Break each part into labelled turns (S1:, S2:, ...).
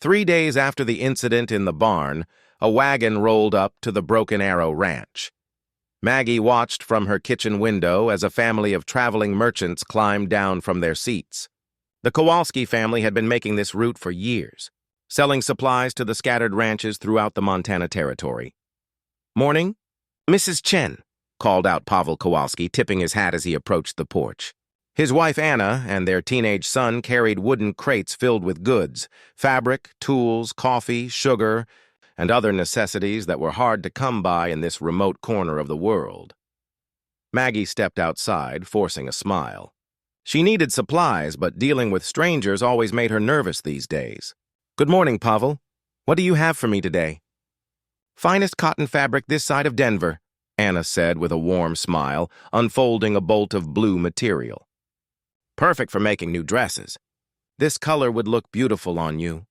S1: 3 days after the incident in the barn, a wagon rolled up to the Broken Arrow Ranch. Maggie watched from her kitchen window as a family of traveling merchants climbed down from their seats. The Kowalski family had been making this route for years, selling supplies to the scattered ranches throughout the Montana Territory. "Morning, Mrs. Chen," called out Pavel Kowalski, tipping his hat as he approached the porch. His wife Anna and their teenage son carried wooden crates filled with goods, fabric, tools, coffee, sugar, and other necessities that were hard to come by in this remote corner of the world. Maggie stepped outside, forcing a smile. She needed supplies, but dealing with strangers always made her nervous these days. "Good morning, Pavel. What do you have for me today?" "Finest cotton fabric this side of Denver," Anna said with a warm smile, unfolding a bolt of blue material. "Perfect for making new dresses. This color would look beautiful on you."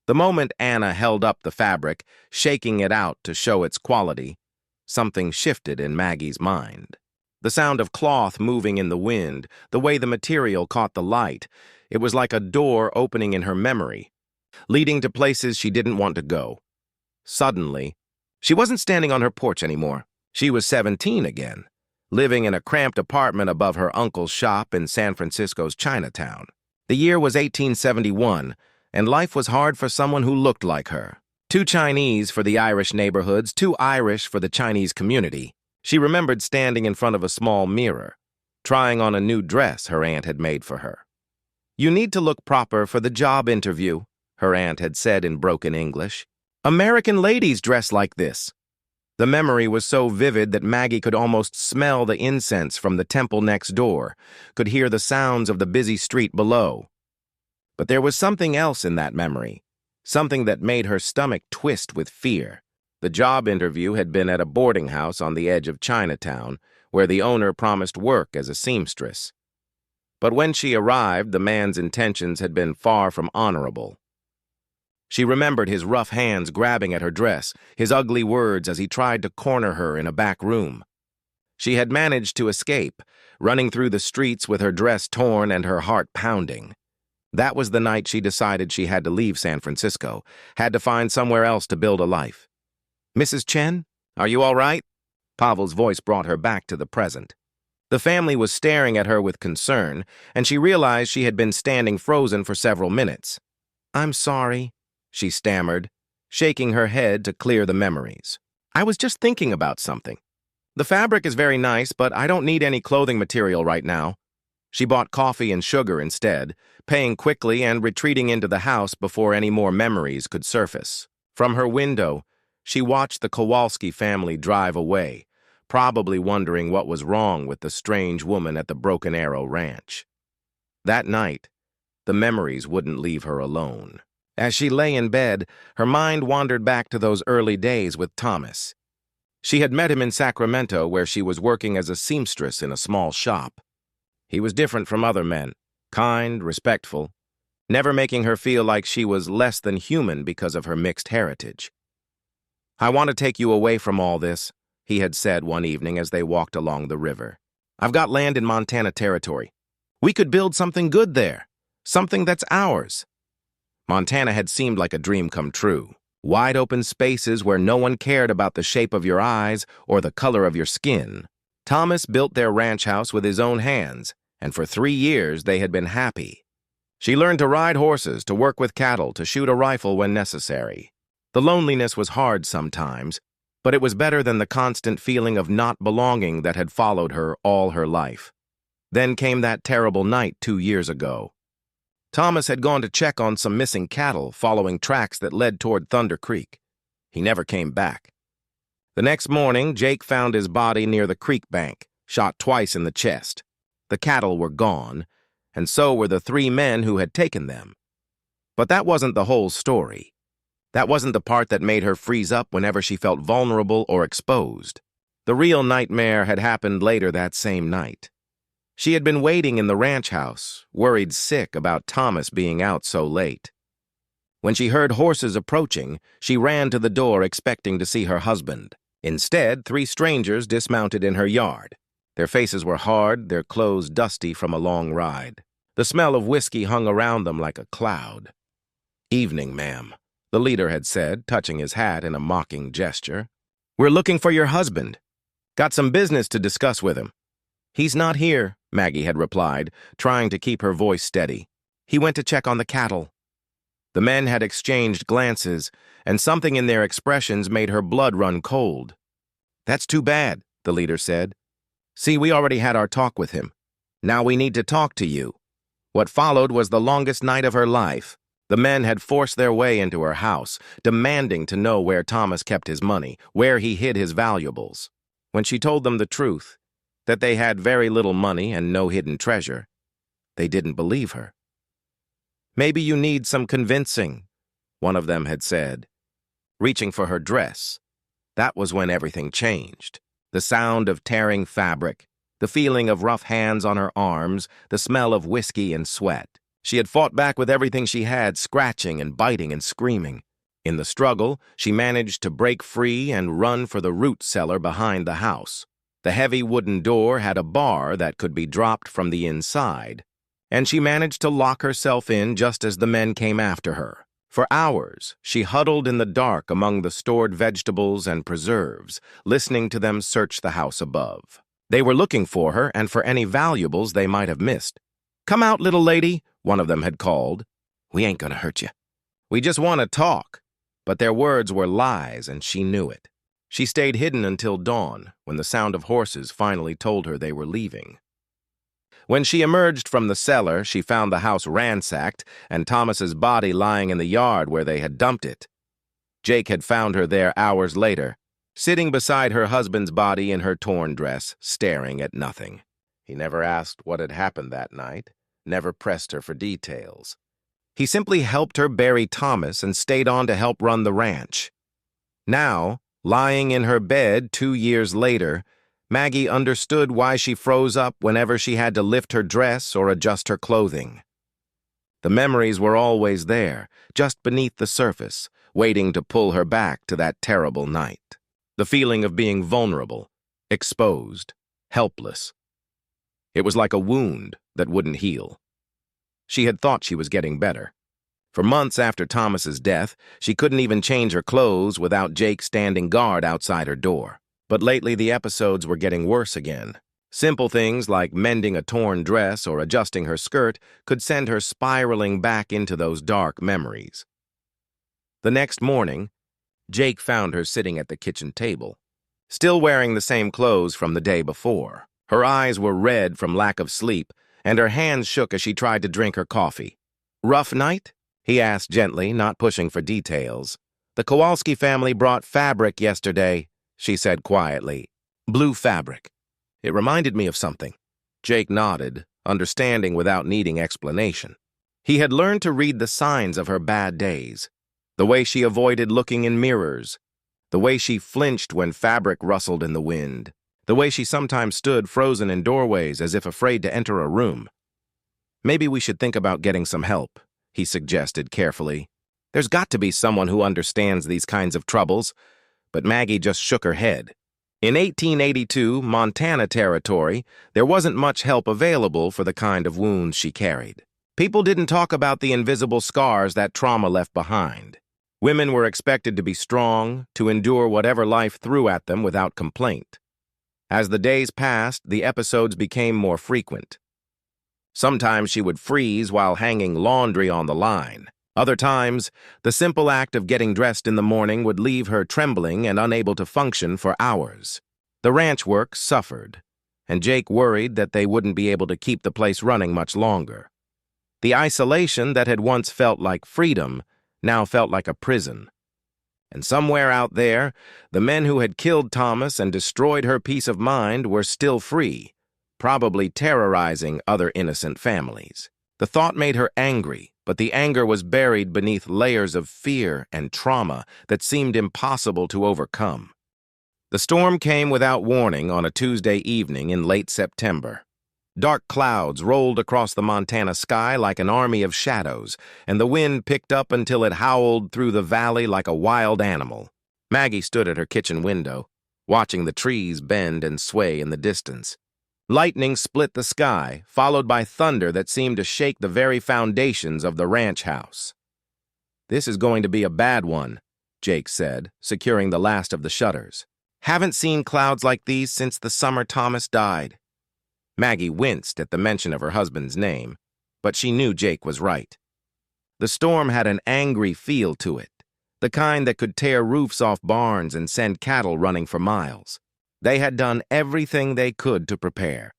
S1: The moment Anna held up the fabric, shaking it out to show its quality, something shifted in Maggie's mind. The sound of cloth moving in the wind, the way the material caught the light, it was like a door opening in her memory, leading to places she didn't want to go. Suddenly, she wasn't standing on her porch anymore. She was 17 again, living in a cramped apartment above her uncle's shop in San Francisco's Chinatown. The year was 1871, and life was hard for someone who looked like her. Too Chinese for the Irish neighborhoods, too Irish for the Chinese community. She remembered standing in front of a small mirror, trying on a new dress her aunt had made for her. "You need to look proper for the job interview," her aunt had said in broken English. "American ladies dress like this." The memory was so vivid that Maggie could almost smell the incense from the temple next door, could hear the sounds of the busy street below. But there was something else in that memory, something that made her stomach twist with fear. The job interview had been at a boarding house on the edge of Chinatown, where the owner promised work as a seamstress. But when she arrived, the man's intentions had been far from honorable. She remembered his rough hands grabbing at her dress, his ugly words as he tried to corner her in a back room. She had managed to escape, running through the streets with her dress torn and her heart pounding. That was the night she decided she had to leave San Francisco, had to find somewhere else to build a life. "Mrs. Chen, are you all right?" Pavel's voice brought her back to the present. The family was staring at her with concern, and she realized she had been standing frozen for several minutes. "I'm sorry," she stammered, shaking her head to clear the memories. "I was just thinking about something. The fabric is very nice, but I don't need any clothing material right now." She bought coffee and sugar instead, paying quickly and retreating into the house before any more memories could surface. From her window, she watched the Kowalski family drive away, probably wondering what was wrong with the strange woman at the Broken Arrow Ranch. That night, the memories wouldn't leave her alone. As she lay in bed, her mind wandered back to those early days with Thomas. She had met him in Sacramento, where she was working as a seamstress in a small shop. He was different from other men, kind, respectful, never making her feel like she was less than human because of her mixed heritage. "I want to take you away from all this," he had said one evening as they walked along the river. "I've got land in Montana Territory. We could build something good there, something that's ours." Montana had seemed like a dream come true. Wide open spaces where no one cared about the shape of your eyes or the color of your skin. Thomas built their ranch house with his own hands, and for 3 years they had been happy. She learned to ride horses, to work with cattle, to shoot a rifle when necessary. The loneliness was hard sometimes, but it was better than the constant feeling of not belonging that had followed her all her life. Then came that terrible night 2 years ago. Thomas had gone to check on some missing cattle following tracks that led toward Thunder Creek. He never came back. The next morning, Jake found his body near the creek bank, shot twice in the chest. The cattle were gone, and so were the 3 men who had taken them. But that wasn't the whole story. That wasn't the part that made her freeze up whenever she felt vulnerable or exposed. The real nightmare had happened later that same night. She had been waiting in the ranch house, worried sick about Thomas being out so late. When she heard horses approaching, she ran to the door expecting to see her husband. Instead, 3 strangers dismounted in her yard. Their faces were hard, their clothes dusty from a long ride. The smell of whiskey hung around them like a cloud. "Evening, ma'am," the leader had said, touching his hat in a mocking gesture. "We're looking for your husband. Got some business to discuss with him." "He's not here," Maggie had replied, trying to keep her voice steady. "He went to check on the cattle." The men had exchanged glances, and something in their expressions made her blood run cold. "That's too bad," the leader said. "See, we already had our talk with him. Now we need to talk to you." What followed was the longest night of her life. The men had forced their way into her house, demanding to know where Thomas kept his money, where he hid his valuables. When she told them the truth, that they had very little money and no hidden treasure, they didn't believe her. "Maybe you need some convincing," one of them had said, reaching for her dress. That was when everything changed. The sound of tearing fabric, the feeling of rough hands on her arms, the smell of whiskey and sweat. She had fought back with everything she had, scratching and biting and screaming. In the struggle, she managed to break free and run for the root cellar behind the house. The heavy wooden door had a bar that could be dropped from the inside, and she managed to lock herself in just as the men came after her. For hours, she huddled in the dark among the stored vegetables and preserves, listening to them search the house above. They were looking for her and for any valuables they might have missed. "Come out, little lady," one of them had called. "We ain't gonna hurt you. We just want to talk." But their words were lies, and she knew it. She stayed hidden until dawn, when the sound of horses finally told her they were leaving. When she emerged from the cellar, she found the house ransacked and Thomas's body lying in the yard where they had dumped it. Jake had found her there hours later, sitting beside her husband's body in her torn dress, staring at nothing. He never asked what had happened that night, never pressed her for details. He simply helped her bury Thomas and stayed on to help run the ranch. Now, lying in her bed 2 years later, Maggie understood why she froze up whenever she had to lift her dress or adjust her clothing. The memories were always there, just beneath the surface, waiting to pull her back to that terrible night. The feeling of being vulnerable, exposed, helpless. It was like a wound that wouldn't heal. She had thought she was getting better. For months after Thomas's death, she couldn't even change her clothes without Jake standing guard outside her door. But lately the episodes were getting worse again. Simple things like mending a torn dress or adjusting her skirt could send her spiraling back into those dark memories. The next morning, Jake found her sitting at the kitchen table, still wearing the same clothes from the day before. Her eyes were red from lack of sleep, and her hands shook as she tried to drink her coffee. "Rough night?" he asked gently, not pushing for details. "The Kowalski family brought fabric yesterday," she said quietly. "Blue fabric. It reminded me of something." Jake nodded, understanding without needing explanation. He had learned to read the signs of her bad days. The way she avoided looking in mirrors. The way she flinched when fabric rustled in the wind. The way she sometimes stood frozen in doorways as if afraid to enter a room. "Maybe we should think about getting some help," he suggested carefully. "There's got to be someone who understands these kinds of troubles." But Maggie just shook her head. In 1882, Montana Territory, there wasn't much help available for the kind of wounds she carried. People didn't talk about the invisible scars that trauma left behind. Women were expected to be strong, to endure whatever life threw at them without complaint. As the days passed, the episodes became more frequent. Sometimes she would freeze while hanging laundry on the line. Other times, the simple act of getting dressed in the morning would leave her trembling and unable to function for hours. The ranch work suffered, and Jake worried that they wouldn't be able to keep the place running much longer. The isolation that had once felt like freedom now felt like a prison. And somewhere out there, the men who had killed Thomas and destroyed her peace of mind were still free, probably terrorizing other innocent families. The thought made her angry, but the anger was buried beneath layers of fear and trauma that seemed impossible to overcome. The storm came without warning on a Tuesday evening in late September. Dark clouds rolled across the Montana sky like an army of shadows, and the wind picked up until it howled through the valley like a wild animal. Maggie stood at her kitchen window, watching the trees bend and sway in the distance. Lightning split the sky, followed by thunder that seemed to shake the very foundations of the ranch house. "This is going to be a bad one," Jake said, securing the last of the shutters. "Haven't seen clouds like these since the summer Thomas died." Maggie winced at the mention of her husband's name, but she knew Jake was right. The storm had an angry feel to it, the kind that could tear roofs off barns and send cattle running for miles. They had done everything they could to prepare.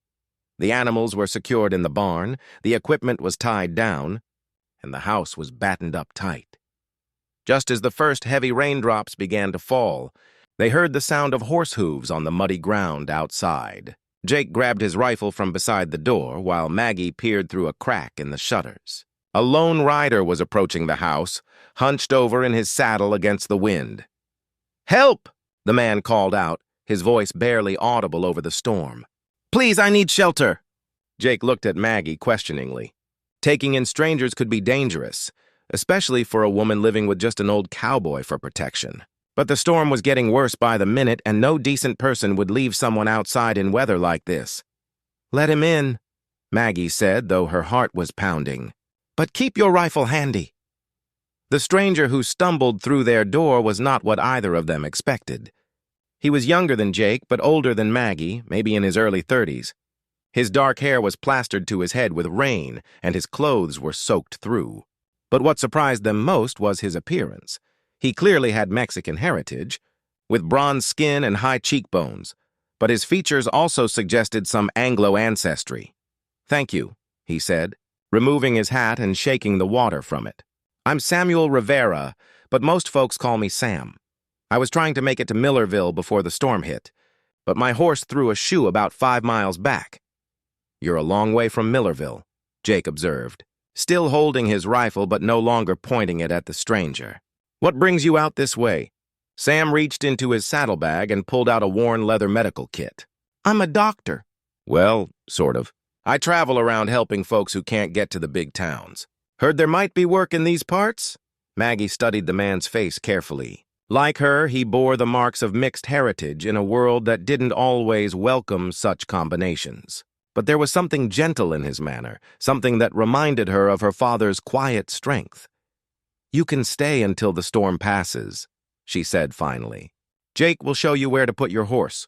S1: The animals were secured in the barn, the equipment was tied down, and the house was battened up tight. Just as the first heavy raindrops began to fall, they heard the sound of horse hooves on the muddy ground outside. Jake grabbed his rifle from beside the door while Maggie peered through a crack in the shutters. A lone rider was approaching the house, hunched over in his saddle against the wind. "Help!" the man called out, his voice barely audible over the storm. "Please, I need shelter." Jake looked at Maggie questioningly. Taking in strangers could be dangerous, especially for a woman living with just an old cowboy for protection. But the storm was getting worse by the minute, and no decent person would leave someone outside in weather like this. "Let him in," Maggie said, though her heart was pounding. "But keep your rifle handy." The stranger who stumbled through their door was not what either of them expected. He was younger than Jake, but older than Maggie, maybe in his early 30s. His dark hair was plastered to his head with rain, and his clothes were soaked through. But what surprised them most was his appearance. He clearly had Mexican heritage, with bronze skin and high cheekbones, but his features also suggested some Anglo ancestry. "Thank you," he said, removing his hat and shaking the water from it. "I'm Samuel Rivera, but most folks call me Sam. I was trying to make it to Millerville before the storm hit, but my horse threw a shoe about 5 miles back." "You're a long way from Millerville," Jake observed, still holding his rifle but no longer pointing it at the stranger. "What brings you out this way?" Sam reached into his saddlebag and pulled out a worn leather medical kit. "I'm a doctor." "Well, sort of. I travel around helping folks who can't get to the big towns." "Heard there might be work in these parts?" Maggie studied the man's face carefully. Like her, he bore the marks of mixed heritage in a world that didn't always welcome such combinations. But there was something gentle in his manner, something that reminded her of her father's quiet strength. "You can stay until the storm passes," she said finally. "Jake will show you where to put your horse."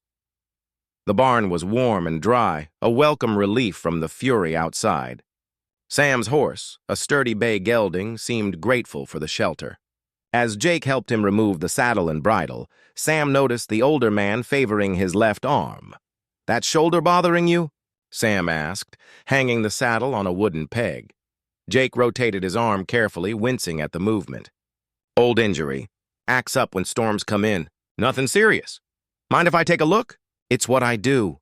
S1: The barn was warm and dry, a welcome relief from the fury outside. Sam's horse, a sturdy bay gelding, seemed grateful for the shelter. As Jake helped him remove the saddle and bridle, Sam noticed the older man favoring his left arm. "That shoulder bothering you?" Sam asked, hanging the saddle on a wooden peg. Jake rotated his arm carefully, wincing at the movement. "Old injury. Acts up when storms come in. Nothing serious. Mind if I take a look?" "It's what I do."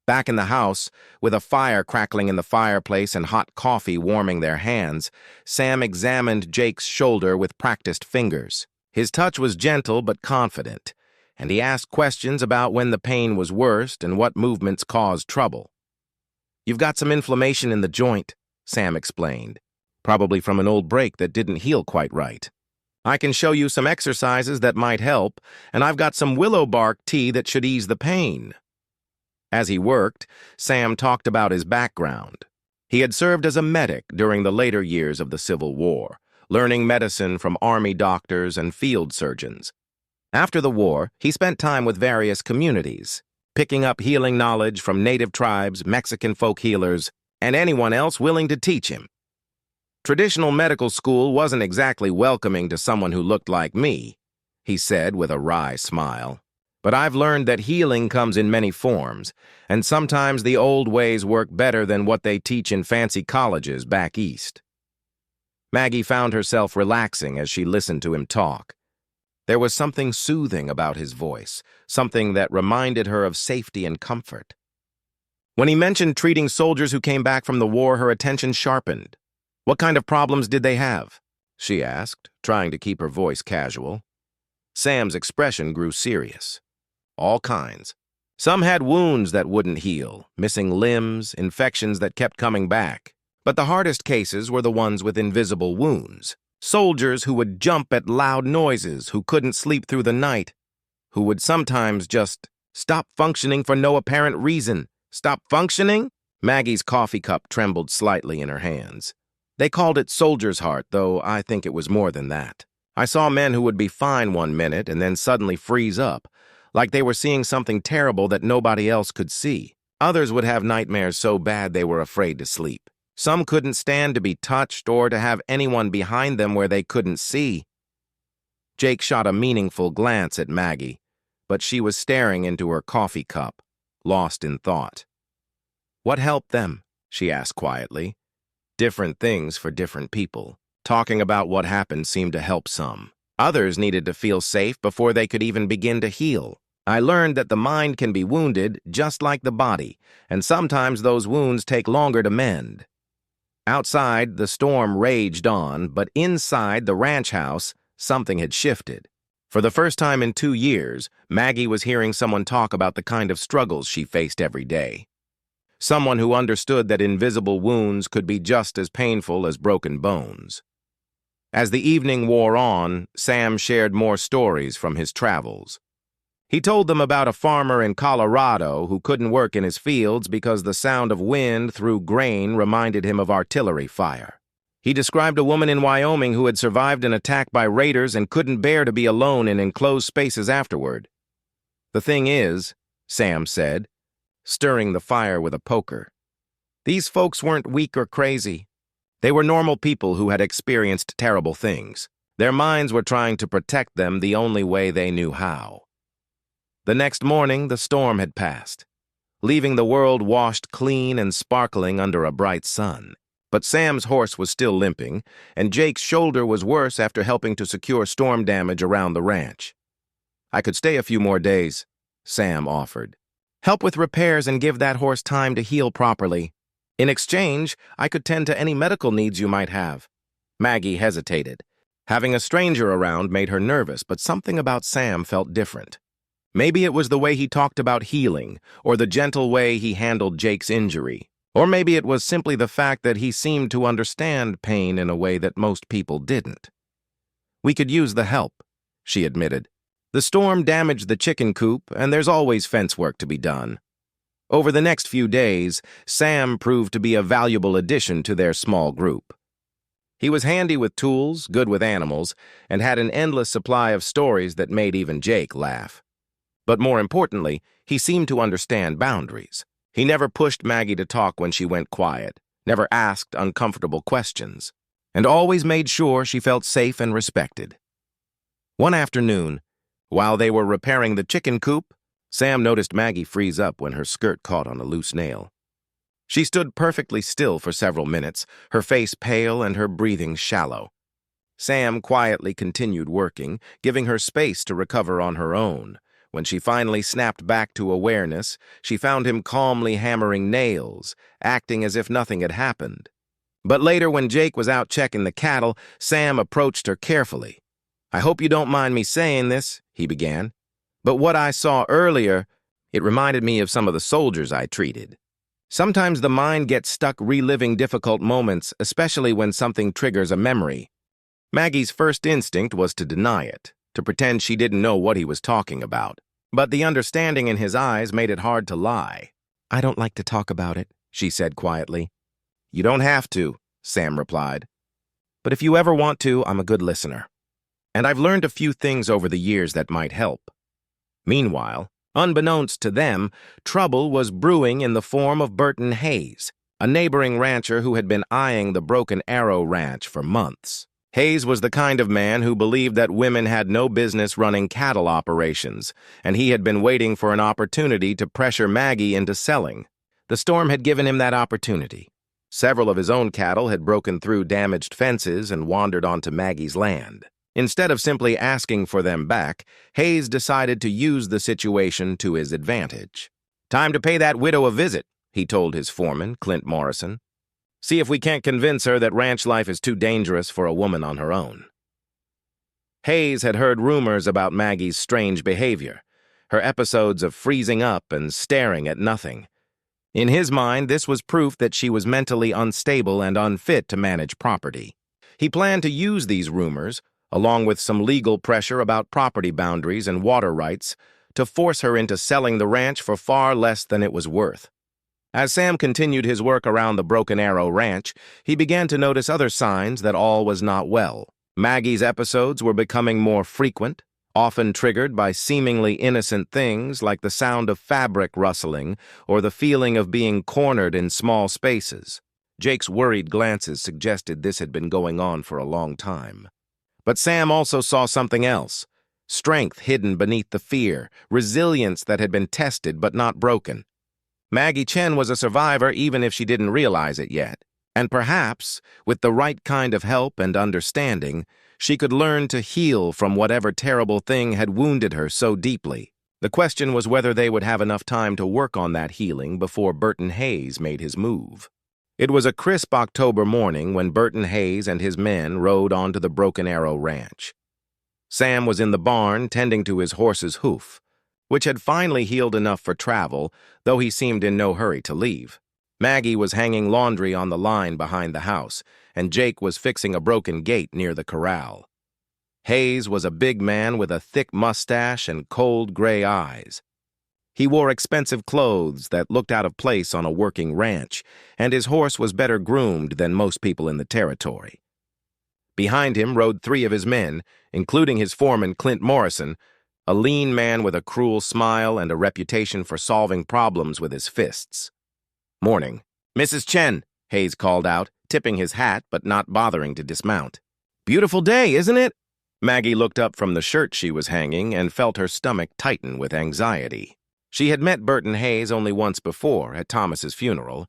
S1: Back in the house, with a fire crackling in the fireplace and hot coffee warming their hands, Sam examined Jake's shoulder with practiced fingers. His touch was gentle but confident, and he asked questions about when the pain was worst and what movements caused trouble. "You've got some inflammation in the joint," Sam explained, "probably from an old break that didn't heal quite right. I can show you some exercises that might help, and I've got some willow bark tea that should ease the pain." As he worked, Sam talked about his background. He had served as a medic during the later years of the Civil War, learning medicine from army doctors and field surgeons. After the war, he spent time with various communities, picking up healing knowledge from native tribes, Mexican folk healers, and anyone else willing to teach him. "Traditional medical school wasn't exactly welcoming to someone who looked like me," he said with a wry smile. "But I've learned that healing comes in many forms, and sometimes the old ways work better than what they teach in fancy colleges back east." Maggie found herself relaxing as she listened to him talk. There was something soothing about his voice, something that reminded her of safety and comfort. When he mentioned treating soldiers who came back from the war, her attention sharpened. "What kind of problems did they have?" she asked, trying to keep her voice casual. Sam's expression grew serious. "All kinds. Some had wounds that wouldn't heal, missing limbs, infections that kept coming back. But the hardest cases were the ones with invisible wounds. Soldiers who would jump at loud noises, who couldn't sleep through the night, who would sometimes just stop functioning for no apparent reason. Stop functioning?" Maggie's coffee cup trembled slightly in her hands. They called it soldier's heart, though I think it was more than that. I saw men who would be fine one minute and then suddenly freeze up, like they were seeing something terrible that nobody else could see. Others would have nightmares so bad they were afraid to sleep. Some couldn't stand to be touched or to have anyone behind them where they couldn't see. Jake shot a meaningful glance at Maggie, but she was staring into her coffee cup, lost in thought. "What helped them?" she asked quietly. Different things for different people. Talking about what happened seemed to help some. Others needed to feel safe before they could even begin to heal. I learned that the mind can be wounded just like the body, and sometimes those wounds take longer to mend. Outside, the storm raged on, but inside the ranch house, something had shifted. For the first time in 2 years, Maggie was hearing someone talk about the kind of struggles she faced every day. Someone who understood that invisible wounds could be just as painful as broken bones. As the evening wore on, Sam shared more stories from his travels. He told them about a farmer in Colorado who couldn't work in his fields because the sound of wind through grain reminded him of artillery fire. He described a woman in Wyoming who had survived an attack by raiders and couldn't bear to be alone in enclosed spaces afterward. "The thing is," Sam said, stirring the fire with a poker, "these folks weren't weak or crazy. They were normal people who had experienced terrible things. Their minds were trying to protect them the only way they knew how." The next morning, the storm had passed, leaving the world washed clean and sparkling under a bright sun. But Sam's horse was still limping, and Jake's shoulder was worse after helping to secure storm damage around the ranch. "I could stay a few more days," Sam offered. "Help with repairs and give that horse time to heal properly. In exchange, I could tend to any medical needs you might have." Maggie hesitated. Having a stranger around made her nervous, but something about Sam felt different. Maybe it was the way he talked about healing, or the gentle way he handled Jake's injury. Or maybe it was simply the fact that he seemed to understand pain in a way that most people didn't. "We could use the help," she admitted. "The storm damaged the chicken coop, and there's always fence work to be done." Over the next few days, Sam proved to be a valuable addition to their small group. He was handy with tools, good with animals, and had an endless supply of stories that made even Jake laugh. But more importantly, he seemed to understand boundaries. He never pushed Maggie to talk when she went quiet, never asked uncomfortable questions, and always made sure she felt safe and respected. One afternoon, while they were repairing the chicken coop, Sam noticed Maggie freeze up when her skirt caught on a loose nail. She stood perfectly still for several minutes, her face pale and her breathing shallow. Sam quietly continued working, giving her space to recover on her own. When she finally snapped back to awareness, she found him calmly hammering nails, acting as if nothing had happened. But later, when Jake was out checking the cattle, Sam approached her carefully. "I hope you don't mind me saying this," he began, "but what I saw earlier, it reminded me of some of the soldiers I treated. Sometimes the mind gets stuck reliving difficult moments, especially when something triggers a memory." Maggie's first instinct was to deny it, to pretend she didn't know what he was talking about. But the understanding in his eyes made it hard to lie. "I don't like to talk about it," she said quietly. "You don't have to," Sam replied. "But if you ever want to, I'm a good listener. And I've learned a few things over the years that might help." Meanwhile, unbeknownst to them, trouble was brewing in the form of Burton Hayes, a neighboring rancher who had been eyeing the Broken Arrow Ranch for months. Hayes was the kind of man who believed that women had no business running cattle operations, and he had been waiting for an opportunity to pressure Maggie into selling. The storm had given him that opportunity. Several of his own cattle had broken through damaged fences and wandered onto Maggie's land. Instead of simply asking for them back, Hayes decided to use the situation to his advantage. "Time to pay that widow a visit," he told his foreman, Clint Morrison. "See if we can't convince her that ranch life is too dangerous for a woman on her own." Hayes had heard rumors about Maggie's strange behavior, her episodes of freezing up and staring at nothing. In his mind, this was proof that she was mentally unstable and unfit to manage property. He planned to use these rumors, along with some legal pressure about property boundaries and water rights, to force her into selling the ranch for far less than it was worth. As Sam continued his work around the Broken Arrow Ranch, he began to notice other signs that all was not well. Maggie's episodes were becoming more frequent, often triggered by seemingly innocent things like the sound of fabric rustling or the feeling of being cornered in small spaces. Jake's worried glances suggested this had been going on for a long time. But Sam also saw something else: strength hidden beneath the fear, resilience that had been tested but not broken. Maggie Chen was a survivor even if she didn't realize it yet. And perhaps, with the right kind of help and understanding, she could learn to heal from whatever terrible thing had wounded her so deeply. The question was whether they would have enough time to work on that healing before Burton Hayes made his move. It was a crisp October morning when Burton Hayes and his men rode onto the Broken Arrow Ranch. Sam was in the barn tending to his horse's hoof, which had finally healed enough for travel, though he seemed in no hurry to leave. Maggie was hanging laundry on the line behind the house, and Jake was fixing a broken gate near the corral. Hayes was a big man with a thick mustache and cold gray eyes. He wore expensive clothes that looked out of place on a working ranch, and his horse was better groomed than most people in the territory. Behind him rode 3 of his men, including his foreman Clint Morrison, a lean man with a cruel smile and a reputation for solving problems with his fists. "Morning. Mrs. Chen," Hayes called out, tipping his hat but not bothering to dismount. "Beautiful day, isn't it?" Maggie looked up from the shirt she was hanging and felt her stomach tighten with anxiety. She had met Burton Hayes only once before, at Thomas's funeral,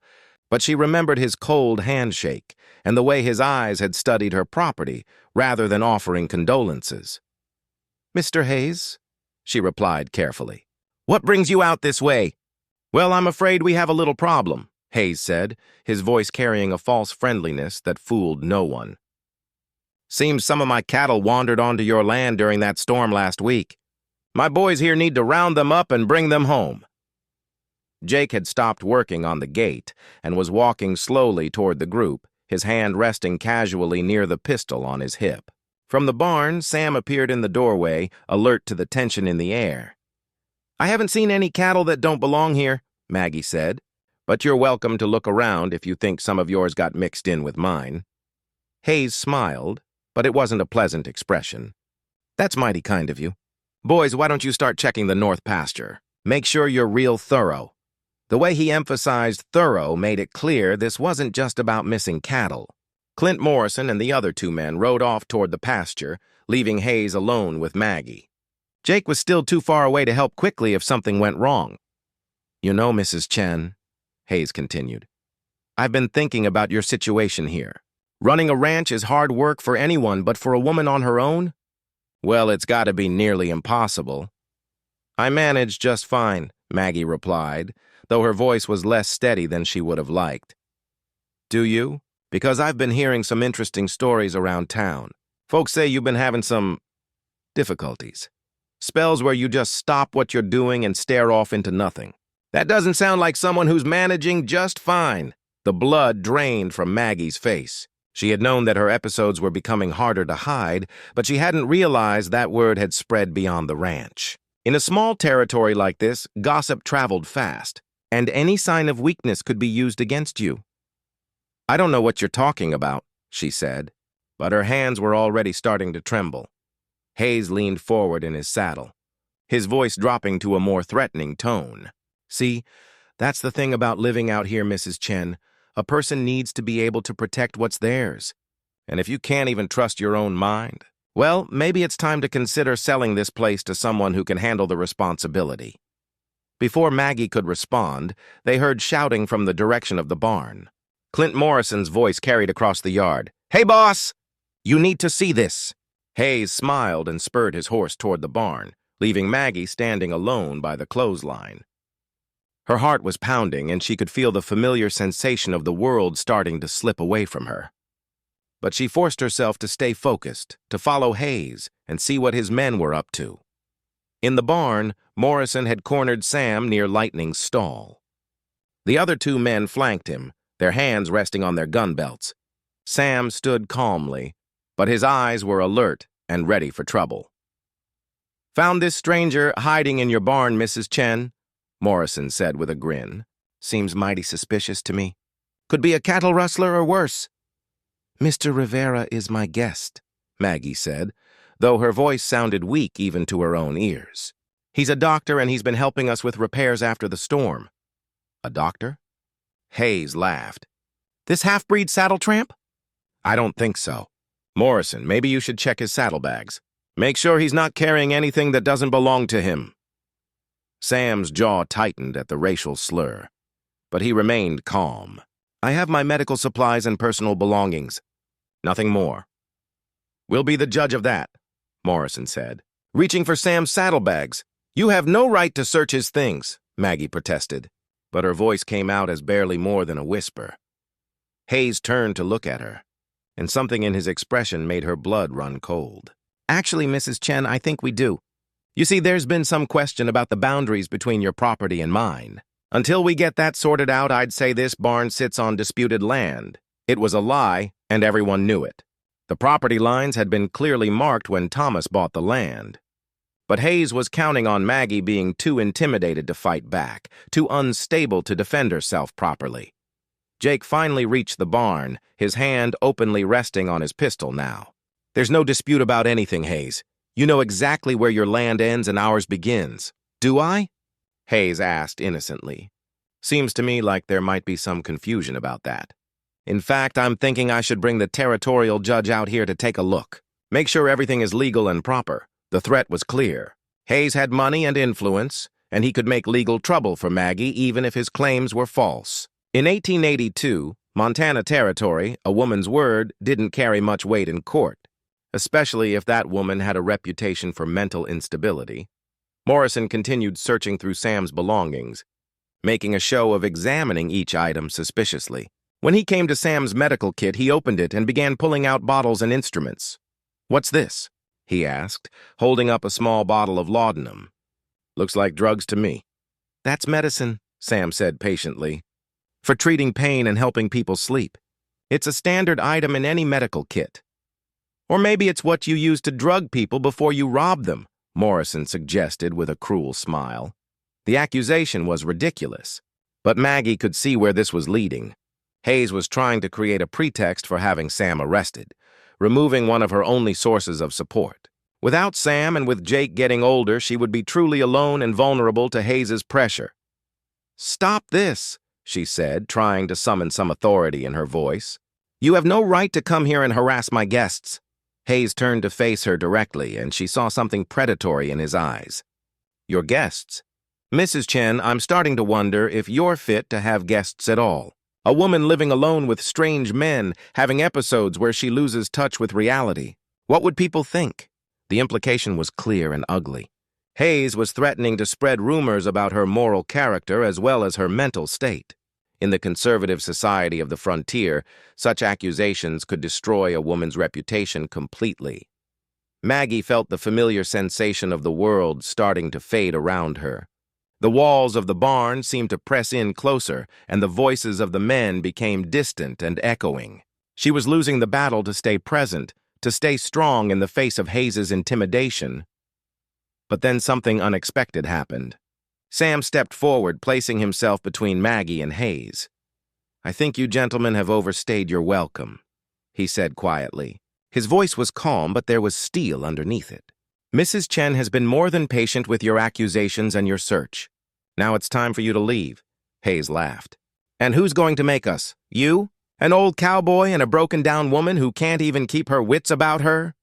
S1: but she remembered his cold handshake and the way his eyes had studied her property rather than offering condolences. "Mr. Hayes," she replied carefully. "What brings you out this way?" "Well, I'm afraid we have a little problem," Hayes said, his voice carrying a false friendliness that fooled no one. "Seems some of my cattle wandered onto your land during that storm last week. My boys here need to round them up and bring them home." Jake had stopped working on the gate and was walking slowly toward the group, his hand resting casually near the pistol on his hip. From the barn, Sam appeared in the doorway, alert to the tension in the air. "I haven't seen any cattle that don't belong here," Maggie said, "but you're welcome to look around if you think some of yours got mixed in with mine." Hayes smiled, but it wasn't a pleasant expression. "That's mighty kind of you. Boys, why don't you start checking the north pasture? Make sure you're real thorough." The way he emphasized thorough made it clear this wasn't just about missing cattle. Clint Morrison and the other 2 men rode off toward the pasture, leaving Hayes alone with Maggie. Jake was still too far away to help quickly if something went wrong. "You know, Mrs. Chen," Hayes continued, "I've been thinking about your situation here. Running a ranch is hard work for anyone, but for a woman on her own? Well, it's got to be nearly impossible." "I manage just fine," Maggie replied, though her voice was less steady than she would have liked. "Do you? Because I've been hearing some interesting stories around town. Folks say you've been having some difficulties. Spells where you just stop what you're doing and stare off into nothing. That doesn't sound like someone who's managing just fine." The blood drained from Maggie's face. She had known that her episodes were becoming harder to hide, but she hadn't realized that word had spread beyond the ranch. In a small territory like this, gossip traveled fast, and any sign of weakness could be used against you. "I don't know what you're talking about," she said, but her hands were already starting to tremble. Hayes leaned forward in his saddle, his voice dropping to a more threatening tone. "See, that's the thing about living out here, Mrs. Chen. A person needs to be able to protect what's theirs. And if you can't even trust your own mind, well, maybe it's time to consider selling this place to someone who can handle the responsibility." Before Maggie could respond, they heard shouting from the direction of the barn. Clint Morrison's voice carried across the yard. "Hey, boss! You need to see this!" Hayes smiled and spurred his horse toward the barn, leaving Maggie standing alone by the clothesline. Her heart was pounding, and she could feel the familiar sensation of the world starting to slip away from her. But she forced herself to stay focused, to follow Hayes and see what his men were up to. In the barn, Morrison had cornered Sam near Lightning's stall. The other 2 men flanked him, their hands resting on their gun belts. Sam stood calmly, but his eyes were alert and ready for trouble. "Found this stranger hiding in your barn, Mrs. Chen," Morrison said with a grin. Seems mighty suspicious to me. Could be a cattle rustler or worse. Mr. Rivera is my guest, Maggie said, though her voice sounded weak even to her own ears. He's a doctor and he's been helping us with repairs after the storm. A doctor? Hayes laughed. This half-breed saddle tramp? I don't think so. Morrison, maybe you should check his saddlebags. Make sure he's not carrying anything that doesn't belong to him. Sam's jaw tightened at the racial slur, but he remained calm. I have my medical supplies and personal belongings. Nothing more. We'll be the judge of that, Morrison said. Reaching for Sam's saddlebags. You have no right to search his things, Maggie protested, but her voice came out as barely more than a whisper. Hayes turned to look at her, and something in his expression made her blood run cold. Actually, Mrs. Chen, I think we do. You see, there's been some question about the boundaries between your property and mine. Until we get that sorted out, I'd say this barn sits on disputed land. It was a lie, and everyone knew it. The property lines had been clearly marked when Thomas bought the land. But Hayes was counting on Maggie being too intimidated to fight back, too unstable to defend herself properly. Jake finally reached the barn, his hand openly resting on his pistol now. There's no dispute about anything, Hayes. You know exactly where your land ends and ours begins. Do I? Hayes asked innocently. Seems to me like there might be some confusion about that. In fact, I'm thinking I should bring the territorial judge out here to take a look. Make sure everything is legal and proper. The threat was clear. Hayes had money and influence, and he could make legal trouble for Maggie even if his claims were false. In 1882, Montana Territory, a woman's word didn't carry much weight in court, especially if that woman had a reputation for mental instability. Morrison continued searching through Sam's belongings, making a show of examining each item suspiciously. When he came to Sam's medical kit, he opened it and began pulling out bottles and instruments. What's this? He asked, holding up a small bottle of laudanum. Looks like drugs to me. That's medicine, Sam said patiently, for treating pain and helping people sleep. It's a standard item in any medical kit. Or maybe it's what you use to drug people before you rob them, Morrison suggested with a cruel smile. The accusation was ridiculous, but Maggie could see where this was leading. Hayes was trying to create a pretext for having Sam arrested, removing one of her only sources of support. Without Sam and with Jake getting older, she would be truly alone and vulnerable to Hayes's pressure. Stop this, she said, trying to summon some authority in her voice. You have no right to come here and harass my guests. Hayes turned to face her directly, and she saw something predatory in his eyes. Your guests? Mrs. Chen, I'm starting to wonder if you're fit to have guests at all. A woman living alone with strange men, having episodes where she loses touch with reality. What would people think? The implication was clear and ugly. Hayes was threatening to spread rumors about her moral character as well as her mental state. In the conservative society of the frontier, such accusations could destroy a woman's reputation completely. Maggie felt the familiar sensation of the world starting to fade around her. The walls of the barn seemed to press in closer, and the voices of the men became distant and echoing. She was losing the battle to stay present, to stay strong in the face of Hayes's intimidation. But then something unexpected happened. Sam stepped forward, placing himself between Maggie and Hayes. I think you gentlemen have overstayed your welcome, he said quietly. His voice was calm, but there was steel underneath it. Mrs. Chen has been more than patient with your accusations and your search. Now it's time for you to leave, Hayes laughed. And who's going to make us? You? An old cowboy and a broken-down woman who can't even keep her wits about her?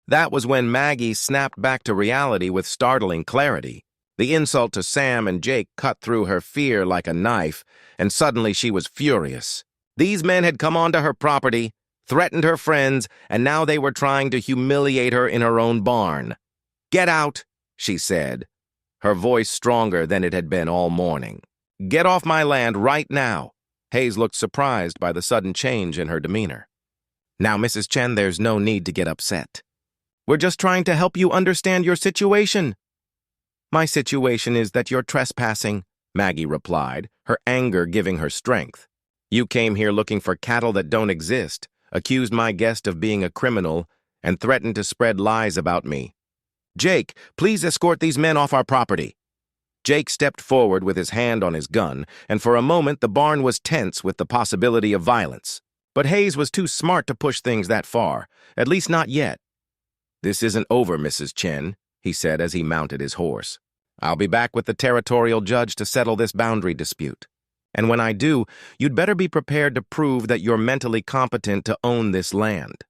S1: That was when Maggie snapped back to reality with startling clarity. The insult to Sam and Jake cut through her fear like a knife, and suddenly she was furious. These men had come onto her property, threatened her friends, and now they were trying to humiliate her in her own barn. Get out, she said, her voice stronger than it had been all morning. Get off my land right now. Hayes looked surprised by the sudden change in her demeanor. Now, Mrs. Chen, there's no need to get upset. We're just trying to help you understand your situation. My situation is that you're trespassing, Maggie replied, her anger giving her strength. You came here looking for cattle that don't exist, accused my guest of being a criminal, and threatened to spread lies about me. Jake, please escort these men off our property. Jake stepped forward with his hand on his gun, and for a moment the barn was tense with the possibility of violence. But Hayes was too smart to push things that far, at least not yet. "This isn't over, Mrs. Chen," he said as he mounted his horse. "I'll be back with the territorial judge to settle this boundary dispute. And when I do, you'd better be prepared to prove that you're mentally competent to own this land."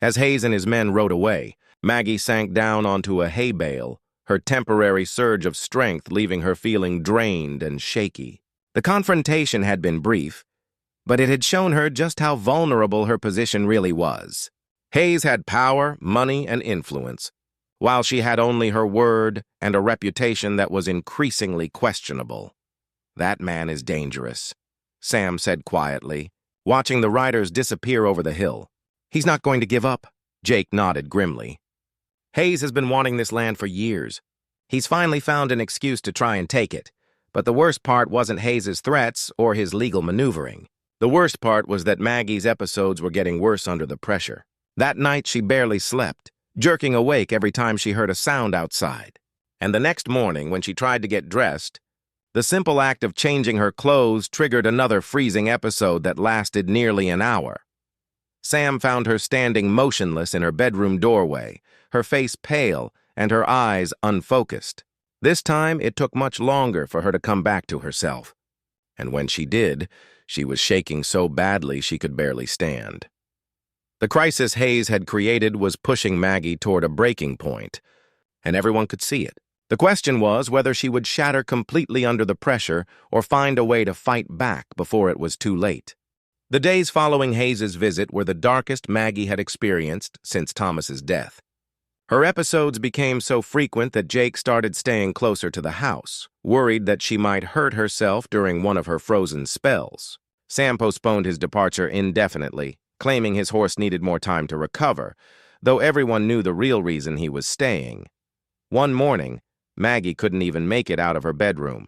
S1: As Hayes and his men rode away, Maggie sank down onto a hay bale, her temporary surge of strength leaving her feeling drained and shaky. The confrontation had been brief, but it had shown her just how vulnerable her position really was. Hayes had power, money, and influence, while she had only her word and a reputation that was increasingly questionable. "That man is dangerous," Sam said quietly, watching the riders disappear over the hill. "He's not going to give up," Jake nodded grimly. "Hayes has been wanting this land for years. He's finally found an excuse to try and take it, but the worst part wasn't Hayes's threats or his legal maneuvering. The worst part was that Maggie's episodes were getting worse under the pressure. That night she barely slept, jerking awake every time she heard a sound outside. And the next morning, when she tried to get dressed, the simple act of changing her clothes triggered another freezing episode that lasted nearly an hour. Sam found her standing motionless in her bedroom doorway, her face pale and her eyes unfocused. This time, it took much longer for her to come back to herself. And when she did, she was shaking so badly she could barely stand. The crisis Hayes had created was pushing Maggie toward a breaking point, and everyone could see it. The question was whether she would shatter completely under the pressure or find a way to fight back before it was too late. The days following Hayes's visit were the darkest Maggie had experienced since Thomas's death. Her episodes became so frequent that Jake started staying closer to the house, worried that she might hurt herself during one of her frozen spells. Sam postponed his departure indefinitely, claiming his horse needed more time to recover, though everyone knew the real reason he was staying. One morning, Maggie couldn't even make it out of her bedroom.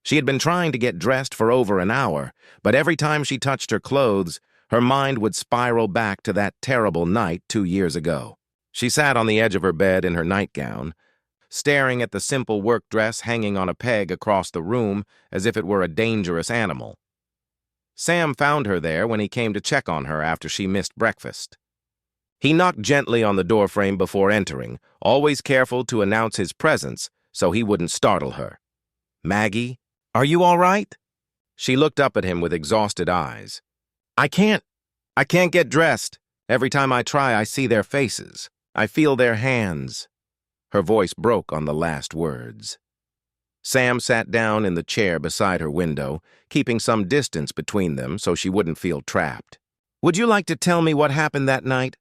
S1: She had been trying to get dressed for over an hour, but every time she touched her clothes, her mind would spiral back to that terrible night 2 years ago. She sat on the edge of her bed in her nightgown, staring at the simple work dress hanging on a peg across the room as if it were a dangerous animal. Sam found her there when he came to check on her after she missed breakfast. He knocked gently on the doorframe before entering, always careful to announce his presence so he wouldn't startle her. "Maggie, are you all right?" She looked up at him with exhausted eyes. I can't get dressed. Every time I try, I see their faces. I feel their hands." Her voice broke on the last words. Sam sat down in the chair beside her window, keeping some distance between them so she wouldn't feel trapped. "Would you like to tell me what happened that night?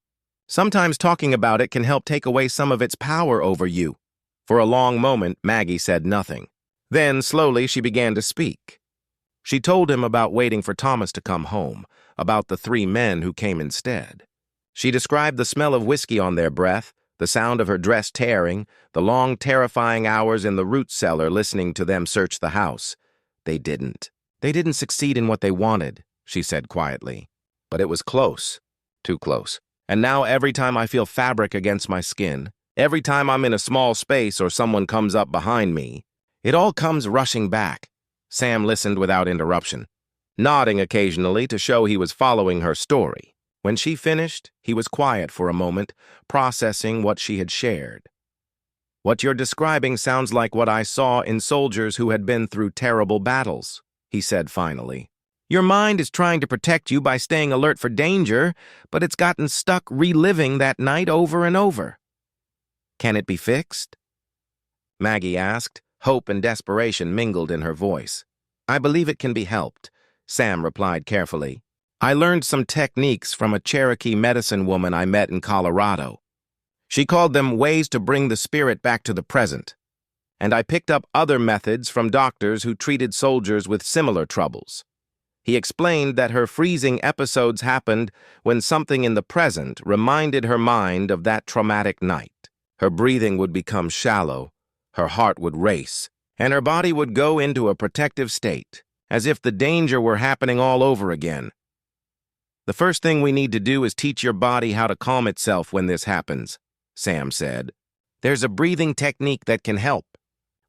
S1: Sometimes talking about it can help take away some of its power over you." For a long moment, Maggie said nothing. Then, slowly, she began to speak. She told him about waiting for Thomas to come home, about the 3 men who came instead. She described the smell of whiskey on their breath, the sound of her dress tearing, the long, terrifying hours in the root cellar listening to them search the house. They didn't succeed in what they wanted," she said quietly. "But it was close, too close. And now every time I feel fabric against my skin, every time I'm in a small space or someone comes up behind me, it all comes rushing back." Sam listened without interruption, nodding occasionally to show he was following her story. When she finished, he was quiet for a moment, processing what she had shared. "What you're describing sounds like what I saw in soldiers who had been through terrible battles," he said finally. "Your mind is trying to protect you by staying alert for danger, but it's gotten stuck reliving that night over and over. Can it be fixed?" Maggie asked, hope and desperation mingled in her voice. "I believe it can be helped," Sam replied carefully. "I learned some techniques from a Cherokee medicine woman I met in Colorado. She called them ways to bring the spirit back to the present. And I picked up other methods from doctors who treated soldiers with similar troubles." He explained that her freezing episodes happened when something in the present reminded her mind of that traumatic night. Her breathing would become shallow, her heart would race, and her body would go into a protective state, as if the danger were happening all over again. "The first thing we need to do is teach your body how to calm itself when this happens," Sam said. "There's a breathing technique that can help.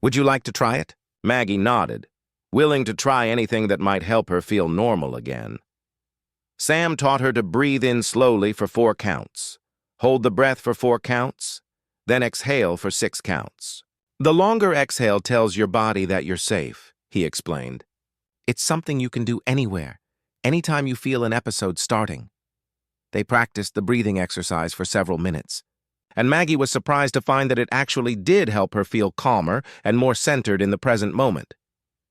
S1: Would you like to try it?" Maggie nodded, willing to try anything that might help her feel normal again. Sam taught her to breathe in slowly for 4 counts, hold the breath for 4 counts, then exhale for 6 counts. The longer exhale tells your body that you're safe, he explained. It's something you can do anywhere, anytime you feel an episode starting. They practiced the breathing exercise for several minutes, and Maggie was surprised to find that it actually did help her feel calmer and more centered in the present moment.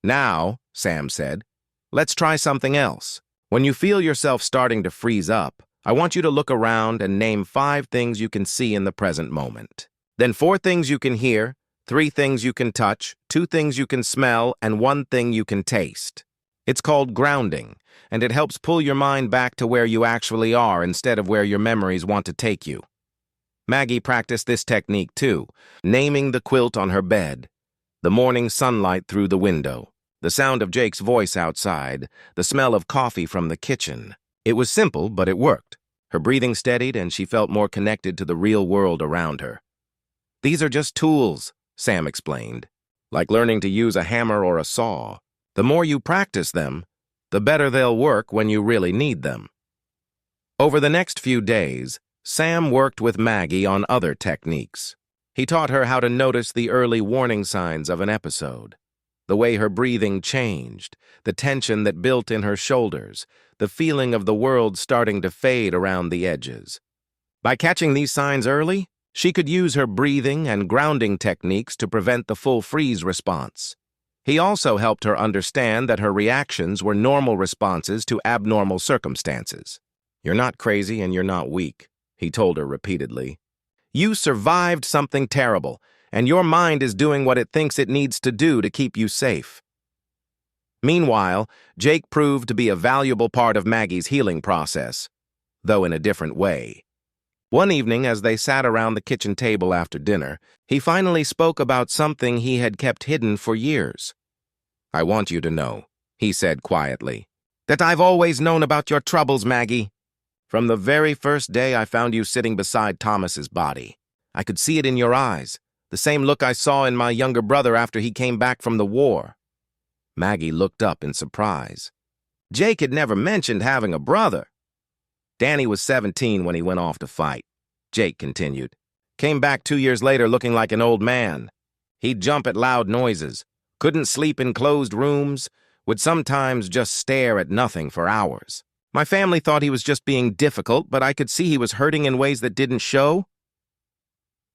S1: Now, Sam said, let's try something else. When you feel yourself starting to freeze up, I want you to look around and name 5 things you can see in the present moment. Then 4 things you can hear, 3 things you can touch, 2 things you can smell, and 1 thing you can taste. It's called grounding, and it helps pull your mind back to where you actually are instead of where your memories want to take you. Maggie practiced this technique too, naming the quilt on her bed, the morning sunlight through the window, the sound of Jake's voice outside, the smell of coffee from the kitchen. It was simple, but it worked. Her breathing steadied, and she felt more connected to the real world around her. These are just tools, Sam explained, like learning to use a hammer or a saw. The more you practice them, the better they'll work when you really need them. Over the next few days, Sam worked with Maggie on other techniques. He taught her how to notice the early warning signs of an episode, the way her breathing changed, the tension that built in her shoulders, the feeling of the world starting to fade around the edges. By catching these signs early, she could use her breathing and grounding techniques to prevent the full freeze response. He also helped her understand that her reactions were normal responses to abnormal circumstances. You're not crazy and you're not weak, he told her repeatedly. You survived something terrible, and your mind is doing what it thinks it needs to do to keep you safe. Meanwhile, Jake proved to be a valuable part of Maggie's healing process, though in a different way. One evening, as they sat around the kitchen table after dinner, he finally spoke about something he had kept hidden for years. I want you to know, he said quietly, that I've always known about your troubles, Maggie. From the very first day I found you sitting beside Thomas's body. I could see it in your eyes, the same look I saw in my younger brother after he came back from the war. Maggie looked up in surprise. Jake had never mentioned having a brother. Danny was 17 when he went off to fight, Jake continued. Came back 2 years later looking like an old man. He'd jump at loud noises, couldn't sleep in closed rooms, would sometimes just stare at nothing for hours. My family thought he was just being difficult, but I could see he was hurting in ways that didn't show.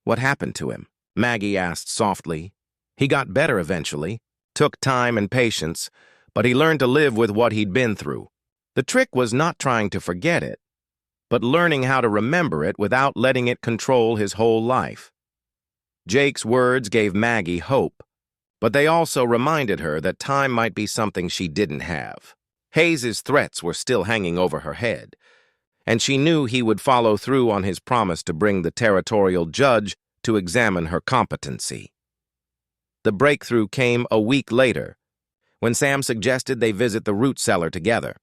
S1: What happened to him? Maggie asked softly. He got better eventually, took time and patience, but he learned to live with what he'd been through. The trick was not trying to forget it, but learning how to remember it without letting it control his whole life. Jake's words gave Maggie hope, but they also reminded her that time might be something she didn't have. Hayes's threats were still hanging over her head, and she knew he would follow through on his promise to bring the territorial judge to examine her competency. The breakthrough came a week later, when Sam suggested they visit the root cellar together.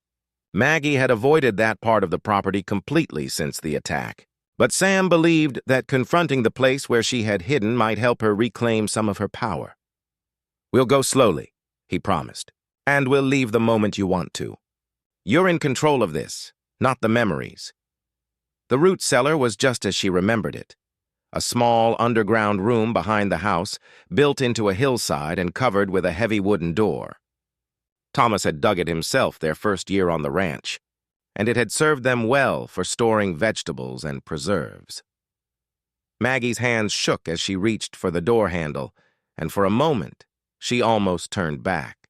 S1: Maggie had avoided that part of the property completely since the attack, but Sam believed that confronting the place where she had hidden might help her reclaim some of her power. We'll go slowly, he promised, and we'll leave the moment you want to. You're in control of this, not the memories. The root cellar was just as she remembered it. A small underground room behind the house, built into a hillside and covered with a heavy wooden door. Thomas had dug it himself their first year on the ranch, and it had served them well for storing vegetables and preserves. Maggie's hands shook as she reached for the door handle, and for a moment, she almost turned back.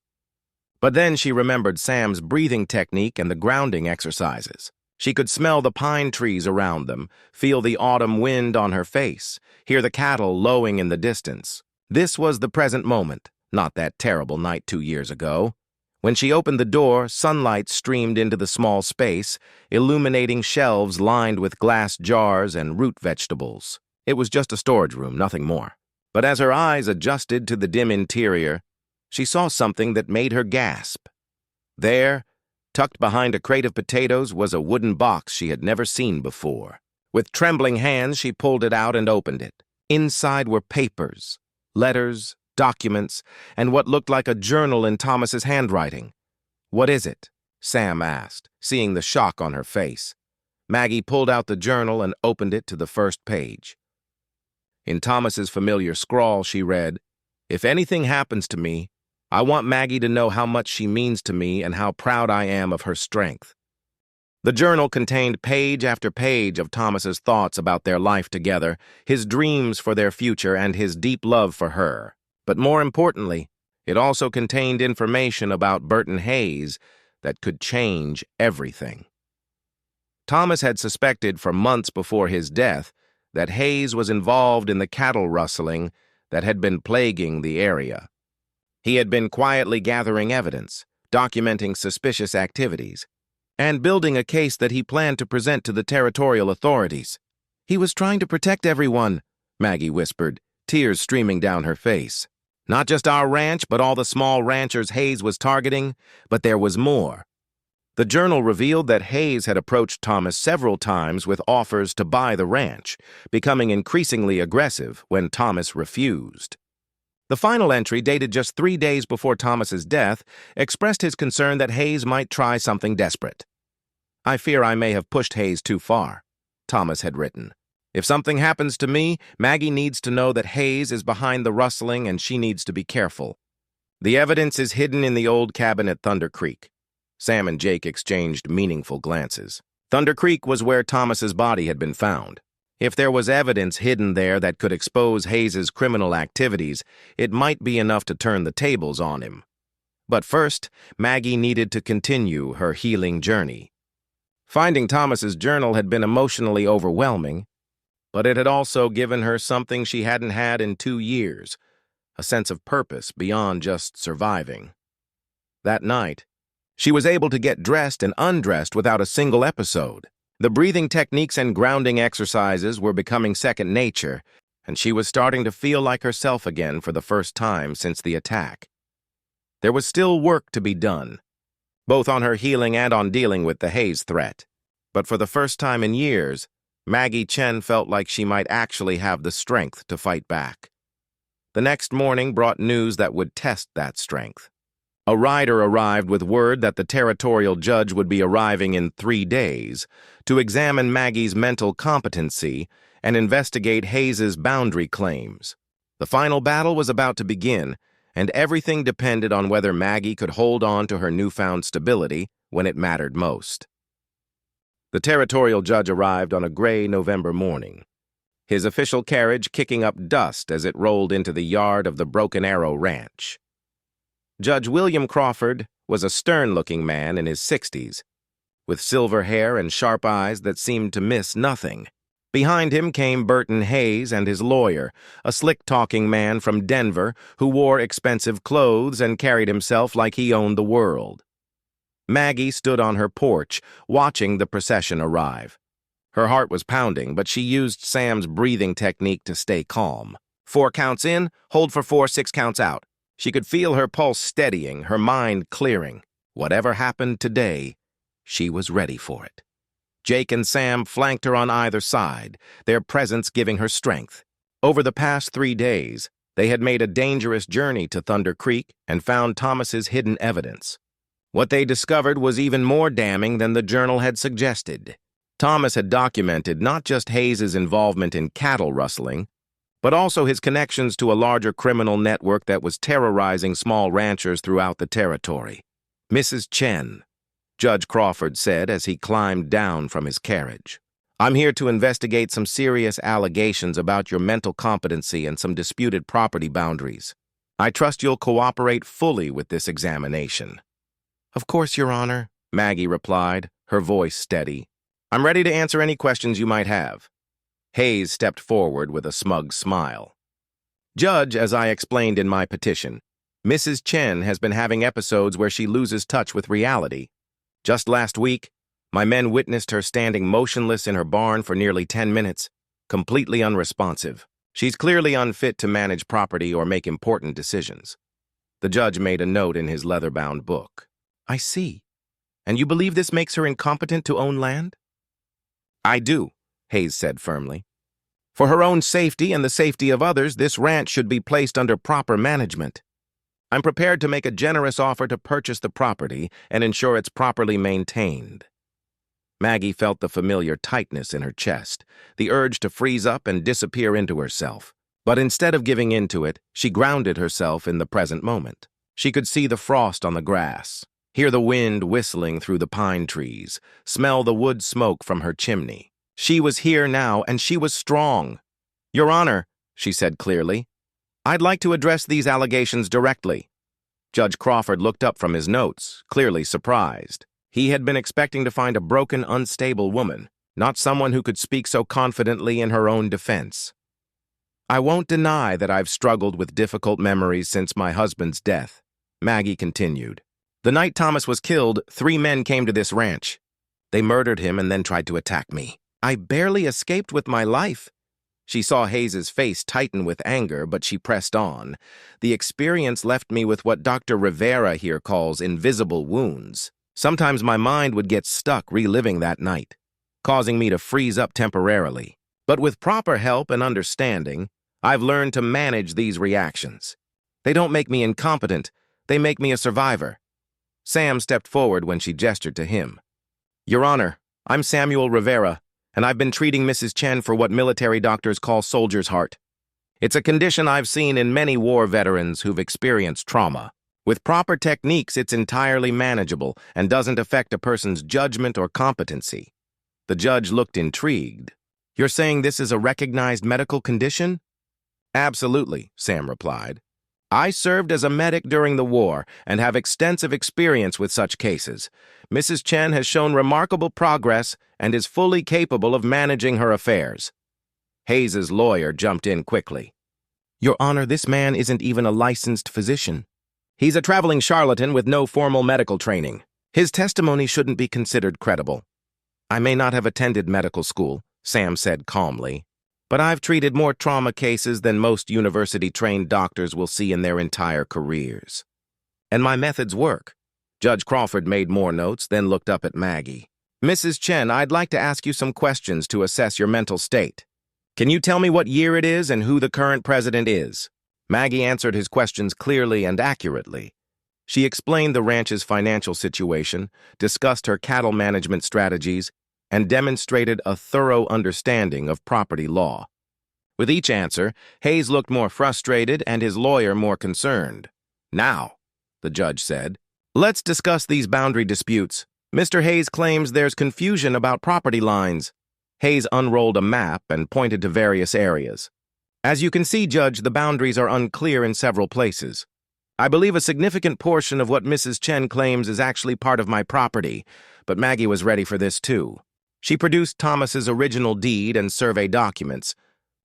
S1: But then she remembered Sam's breathing technique and the grounding exercises. She could smell the pine trees around them, feel the autumn wind on her face, hear the cattle lowing in the distance. This was the present moment, not that terrible night 2 years ago. When she opened the door, sunlight streamed into the small space, illuminating shelves lined with glass jars and root vegetables. It was just a storage room, nothing more. But as her eyes adjusted to the dim interior, she saw something that made her gasp. There, tucked behind a crate of potatoes, was a wooden box she had never seen before. With trembling hands, she pulled it out and opened it. Inside were papers, letters, documents, and what looked like a journal in Thomas's handwriting. "What is it?" Sam asked, seeing the shock on her face. Maggie pulled out the journal and opened it to the first page. In Thomas's familiar scrawl, she read, "If anything happens to me, I want Maggie to know how much she means to me and how proud I am of her strength." The journal contained page after page of Thomas's thoughts about their life together, his dreams for their future, and his deep love for her. But more importantly, it also contained information about Burton Hayes that could change everything. Thomas had suspected for months before his death that Hayes was involved in the cattle rustling that had been plaguing the area. He had been quietly gathering evidence, documenting suspicious activities, and building a case that he planned to present to the territorial authorities. "He was trying to protect everyone," Maggie whispered, tears streaming down her face. "Not just our ranch, but all the small ranchers Hayes was targeting, but there was more." The journal revealed that Hayes had approached Thomas several times with offers to buy the ranch, becoming increasingly aggressive when Thomas refused. The final entry, dated just 3 days before Thomas's death, expressed his concern that Hayes might try something desperate. "I fear I may have pushed Hayes too far," Thomas had written. "If something happens to me, Maggie needs to know that Hayes is behind the rustling and she needs to be careful. The evidence is hidden in the old cabin at Thunder Creek." Sam and Jake exchanged meaningful glances. Thunder Creek was where Thomas's body had been found. If there was evidence hidden there that could expose Hayes's criminal activities, it might be enough to turn the tables on him. But first, Maggie needed to continue her healing journey. Finding Thomas's journal had been emotionally overwhelming, but it had also given her something she hadn't had in 2 years, a sense of purpose beyond just surviving. That night, she was able to get dressed and undressed without a single episode. The breathing techniques and grounding exercises were becoming second nature, and she was starting to feel like herself again for the first time since the attack. There was still work to be done, both on her healing and on dealing with the Hayes threat. But for the first time in years, Maggie Chen felt like she might actually have the strength to fight back. The next morning brought news that would test that strength. A rider arrived with word that the territorial judge would be arriving in 3 days to examine Maggie's mental competency and investigate Hayes's boundary claims. The final battle was about to begin, and everything depended on whether Maggie could hold on to her newfound stability when it mattered most. The territorial judge arrived on a gray November morning, his official carriage kicking up dust as it rolled into the yard of the Broken Arrow Ranch. Judge William Crawford was a stern-looking man in his 60s, with silver hair and sharp eyes that seemed to miss nothing. Behind him came Burton Hayes and his lawyer, a slick-talking man from Denver who wore expensive clothes and carried himself like he owned the world. Maggie stood on her porch, watching the procession arrive. Her heart was pounding, but she used Sam's breathing technique to stay calm. 4 counts in, hold for 4, 6 counts out. She could feel her pulse steadying, her mind clearing. Whatever happened today, she was ready for it. Jake and Sam flanked her on either side, their presence giving her strength. Over the past 3 days, they had made a dangerous journey to Thunder Creek and found Thomas's hidden evidence. What they discovered was even more damning than the journal had suggested. Thomas had documented not just Hayes's involvement in cattle rustling, but also his connections to a larger criminal network that was terrorizing small ranchers throughout the territory. "Mrs. Chen," Judge Crawford said as he climbed down from his carriage, "I'm here to investigate some serious allegations about your mental competency and some disputed property boundaries. I trust you'll cooperate fully with this examination." "Of course, Your Honor," Maggie replied, her voice steady. "I'm ready to answer any questions you might have." Hayes stepped forward with a smug smile. "Judge, as I explained in my petition, Mrs. Chen has been having episodes where she loses touch with reality. Just last week, my men witnessed her standing motionless in her barn for nearly 10 minutes, completely unresponsive. She's clearly unfit to manage property or make important decisions." The judge made a note in his leather-bound book. "I see. And you believe this makes her incompetent to own land?" "I do," Hayes said firmly. For her own safety and the safety of others, this ranch should be placed under proper management. I'm prepared to make a generous offer to purchase the property and ensure it's properly maintained." Maggie felt the familiar tightness in her chest, the urge to freeze up and disappear into herself. But instead of giving in to it, she grounded herself in the present moment. She could see the frost on the grass, hear the wind whistling through the pine trees, smell the wood smoke from her chimney. She was here now, and she was strong. "Your Honor," she said clearly, "I'd like to address these allegations directly." Judge Crawford looked up from his notes, clearly surprised. He had been expecting to find a broken, unstable woman, not someone who could speak so confidently in her own defense. "I won't deny that I've struggled with difficult memories since my husband's death," Maggie continued. "The night Thomas was killed, 3 men came to this ranch. They murdered him and then tried to attack me. I barely escaped with my life." She saw Hayes's face tighten with anger, but she pressed on. "The experience left me with what Dr. Rivera here calls invisible wounds. Sometimes my mind would get stuck reliving that night, causing me to freeze up temporarily. But with proper help and understanding, I've learned to manage these reactions. They don't make me incompetent, they make me a survivor." Sam stepped forward when she gestured to him. "Your Honor, I'm Samuel Rivera, and I've been treating Mrs. Chen for what military doctors call soldier's heart. It's a condition I've seen in many war veterans who've experienced trauma. With proper techniques, it's entirely manageable and doesn't affect a person's judgment or competency." The judge looked intrigued. "You're saying this is a recognized medical condition?" "Absolutely," Sam replied. "I served as a medic during the war and have extensive experience with such cases. Mrs. Chen has shown remarkable progress and is fully capable of managing her affairs." Hayes's lawyer jumped in quickly. "Your Honor, this man isn't even a licensed physician. He's a traveling charlatan with no formal medical training. His testimony shouldn't be considered credible." "I may not have attended medical school," Sam said calmly, "but I've treated more trauma cases than most university-trained doctors will see in their entire careers. And my methods work." Judge Crawford made more notes, then looked up at Maggie. "Mrs. Chen, I'd like to ask you some questions to assess your mental state. Can you tell me what year it is and who the current president is?" Maggie answered his questions clearly and accurately. She explained the ranch's financial situation, discussed her cattle management strategies, and demonstrated a thorough understanding of property law. With each answer, Hayes looked more frustrated and his lawyer more concerned. "Now," the judge said, "let's discuss these boundary disputes. Mr. Hayes claims there's confusion about property lines." Hayes unrolled a map and pointed to various areas. "As you can see, Judge, the boundaries are unclear in several places. I believe a significant portion of what Mrs. Chen claims is actually part of my property, but Maggie was ready for this too. She produced Thomas's original deed and survey documents,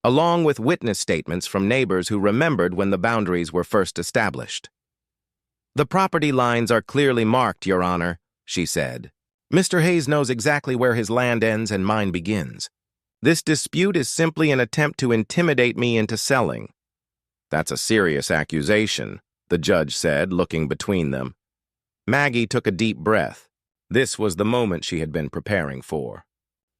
S1: along with witness statements from neighbors who remembered when the boundaries were first established. "The property lines are clearly marked, Your Honor," she said. "Mr. Hayes knows exactly where his land ends and mine begins. This dispute is simply an attempt to intimidate me into selling." "That's a serious accusation," the judge said, looking between them. Maggie took a deep breath. This was the moment she had been preparing for.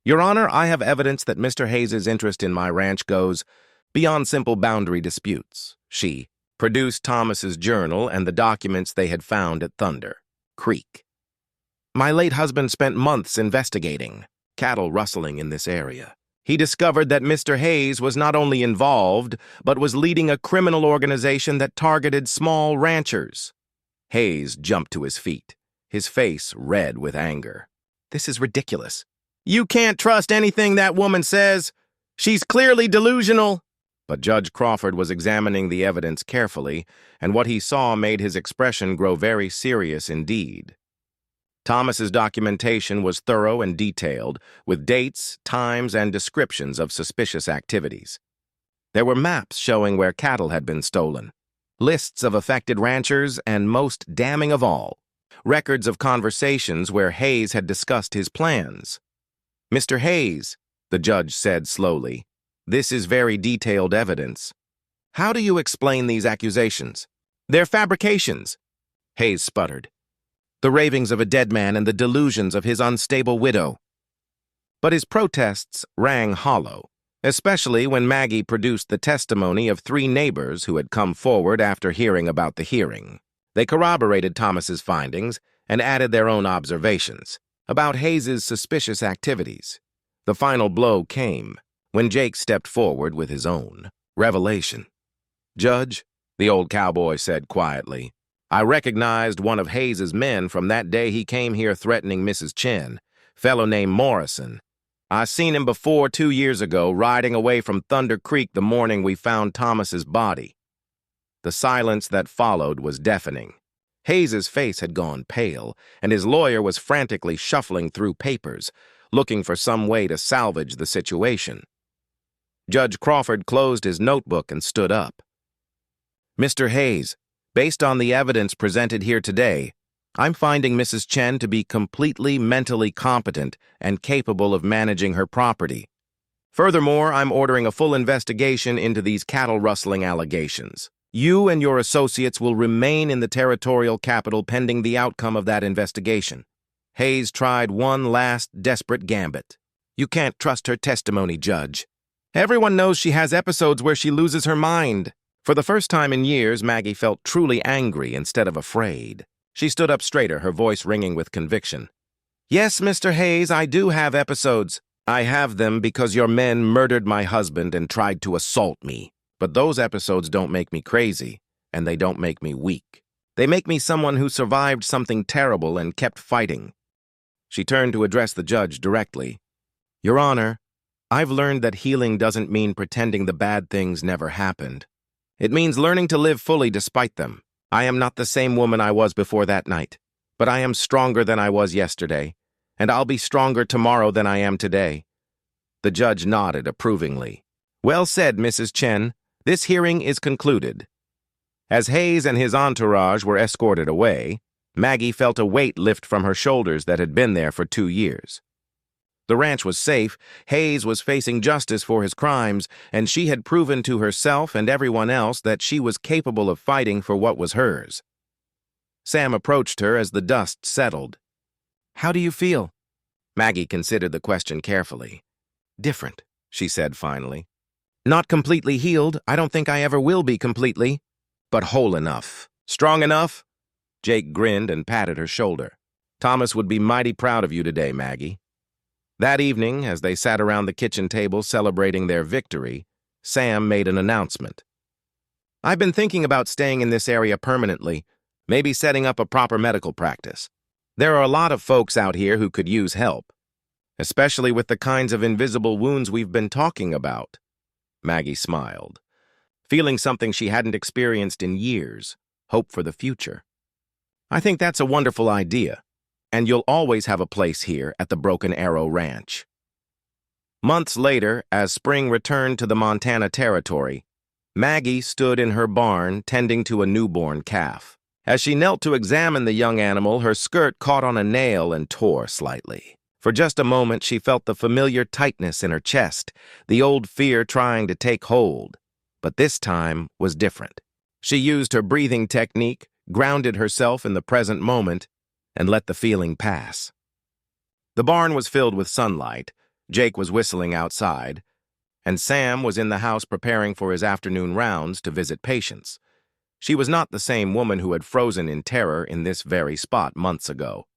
S1: "Your Honor, I have evidence that Mr. Hayes's interest in my ranch goes beyond simple boundary disputes." She produced Thomas's journal and the documents they had found at Thunder Creek. "My late husband spent months investigating cattle rustling in this area. He discovered that Mr. Hayes was not only involved, but was leading a criminal organization that targeted small ranchers." Hayes jumped to his feet, his face red with anger. "This is ridiculous. You can't trust anything that woman says. She's clearly delusional." But Judge Crawford was examining the evidence carefully, and what he saw made his expression grow very serious indeed. Thomas's documentation was thorough and detailed, with dates, times, and descriptions of suspicious activities. There were maps showing where cattle had been stolen, lists of affected ranchers, and most damning of all, records of conversations where Hayes had discussed his plans. "Mr. Hayes," the judge said slowly, "this is very detailed evidence. How do you explain these accusations?" "They're fabrications," Hayes sputtered. "The ravings of a dead man and the delusions of his unstable widow." But his protests rang hollow. especially when Maggie produced the testimony of 3 neighbors who had come forward after hearing about the hearing. They corroborated Thomas's findings and added their own observations about Hayes's suspicious activities. The final blow came when Jake stepped forward with his own revelation. "Judge," the old cowboy said quietly, "I recognized one of Hayes's men from that day he came here threatening Mrs. Chen, fellow named Morrison. I seen him before 2 years ago riding away from Thunder Creek the morning we found Thomas's body." The silence that followed was deafening. Hayes's face had gone pale, and his lawyer was frantically shuffling through papers, looking for some way to salvage the situation. Judge Crawford closed his notebook and stood up. "Mr. Hayes, based on the evidence presented here today, I'm finding Mrs. Chen to be completely mentally competent and capable of managing her property. Furthermore, I'm ordering a full investigation into these cattle-rustling allegations. You and your associates will remain in the territorial capital pending the outcome of that investigation." Hayes tried one last desperate gambit. "You can't trust her testimony, Judge. Everyone knows she has episodes where she loses her mind." For the first time in years, Maggie felt truly angry instead of afraid. She stood up straighter, her voice ringing with conviction. "Yes, Mr. Hayes, I do have episodes. I have them because your men murdered my husband and tried to assault me. But those episodes don't make me crazy, and they don't make me weak. They make me someone who survived something terrible and kept fighting." She turned to address the judge directly. "Your Honor, I've learned that healing doesn't mean pretending the bad things never happened. It means learning to live fully despite them. I am not the same woman I was before that night, but I am stronger than I was yesterday, and I'll be stronger tomorrow than I am today." The judge nodded approvingly. "Well said, Mrs. Chen. This hearing is concluded." As Hayes and his entourage were escorted away, Maggie felt a weight lift from her shoulders that had been there for 2 years. The ranch was safe, Hayes was facing justice for his crimes, and she had proven to herself and everyone else that she was capable of fighting for what was hers. Sam approached her as the dust settled. "How do you feel?" Maggie considered the question carefully. "Different," she said finally. "Not completely healed. I don't think I ever will be completely. But whole enough. Strong enough?" Jake grinned and patted her shoulder. "Thomas would be mighty proud of you today, Maggie." That evening, as they sat around the kitchen table celebrating their victory, Sam made an announcement. "I've been thinking about staying in this area permanently, maybe setting up a proper medical practice. There are a lot of folks out here who could use help, especially with the kinds of invisible wounds we've been talking about." Maggie smiled, feeling something she hadn't experienced in years, hope for the future. "I think that's a wonderful idea, and you'll always have a place here at the Broken Arrow Ranch." Months later, as spring returned to the Montana Territory, Maggie stood in her barn tending to a newborn calf. As she knelt to examine the young animal, her skirt caught on a nail and tore slightly. For just a moment, she felt the familiar tightness in her chest, the old fear trying to take hold. But this time was different. She used her breathing technique, grounded herself in the present moment, and let the feeling pass. The barn was filled with sunlight, Jake was whistling outside, and Sam was in the house preparing for his afternoon rounds to visit patients. She was not the same woman who had frozen in terror in this very spot months ago.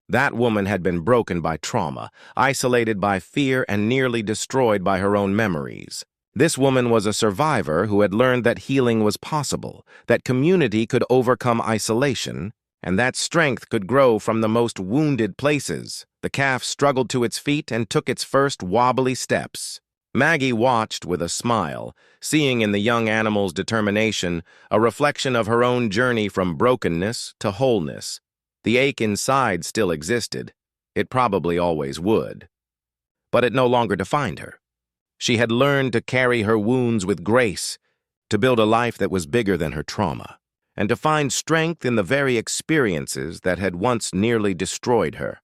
S1: That woman had been broken by trauma, isolated by fear, and nearly destroyed by her own memories. This woman was a survivor who had learned that healing was possible, that community could overcome isolation, and that strength could grow from the most wounded places. The calf struggled to its feet and took its first wobbly steps. Maggie watched with a smile, seeing in the young animal's determination a reflection of her own journey from brokenness to wholeness. The ache inside still existed. It probably always would. But it no longer defined her. She had learned to carry her wounds with grace, to build a life that was bigger than her trauma, and to find strength in the very experiences that had once nearly destroyed her.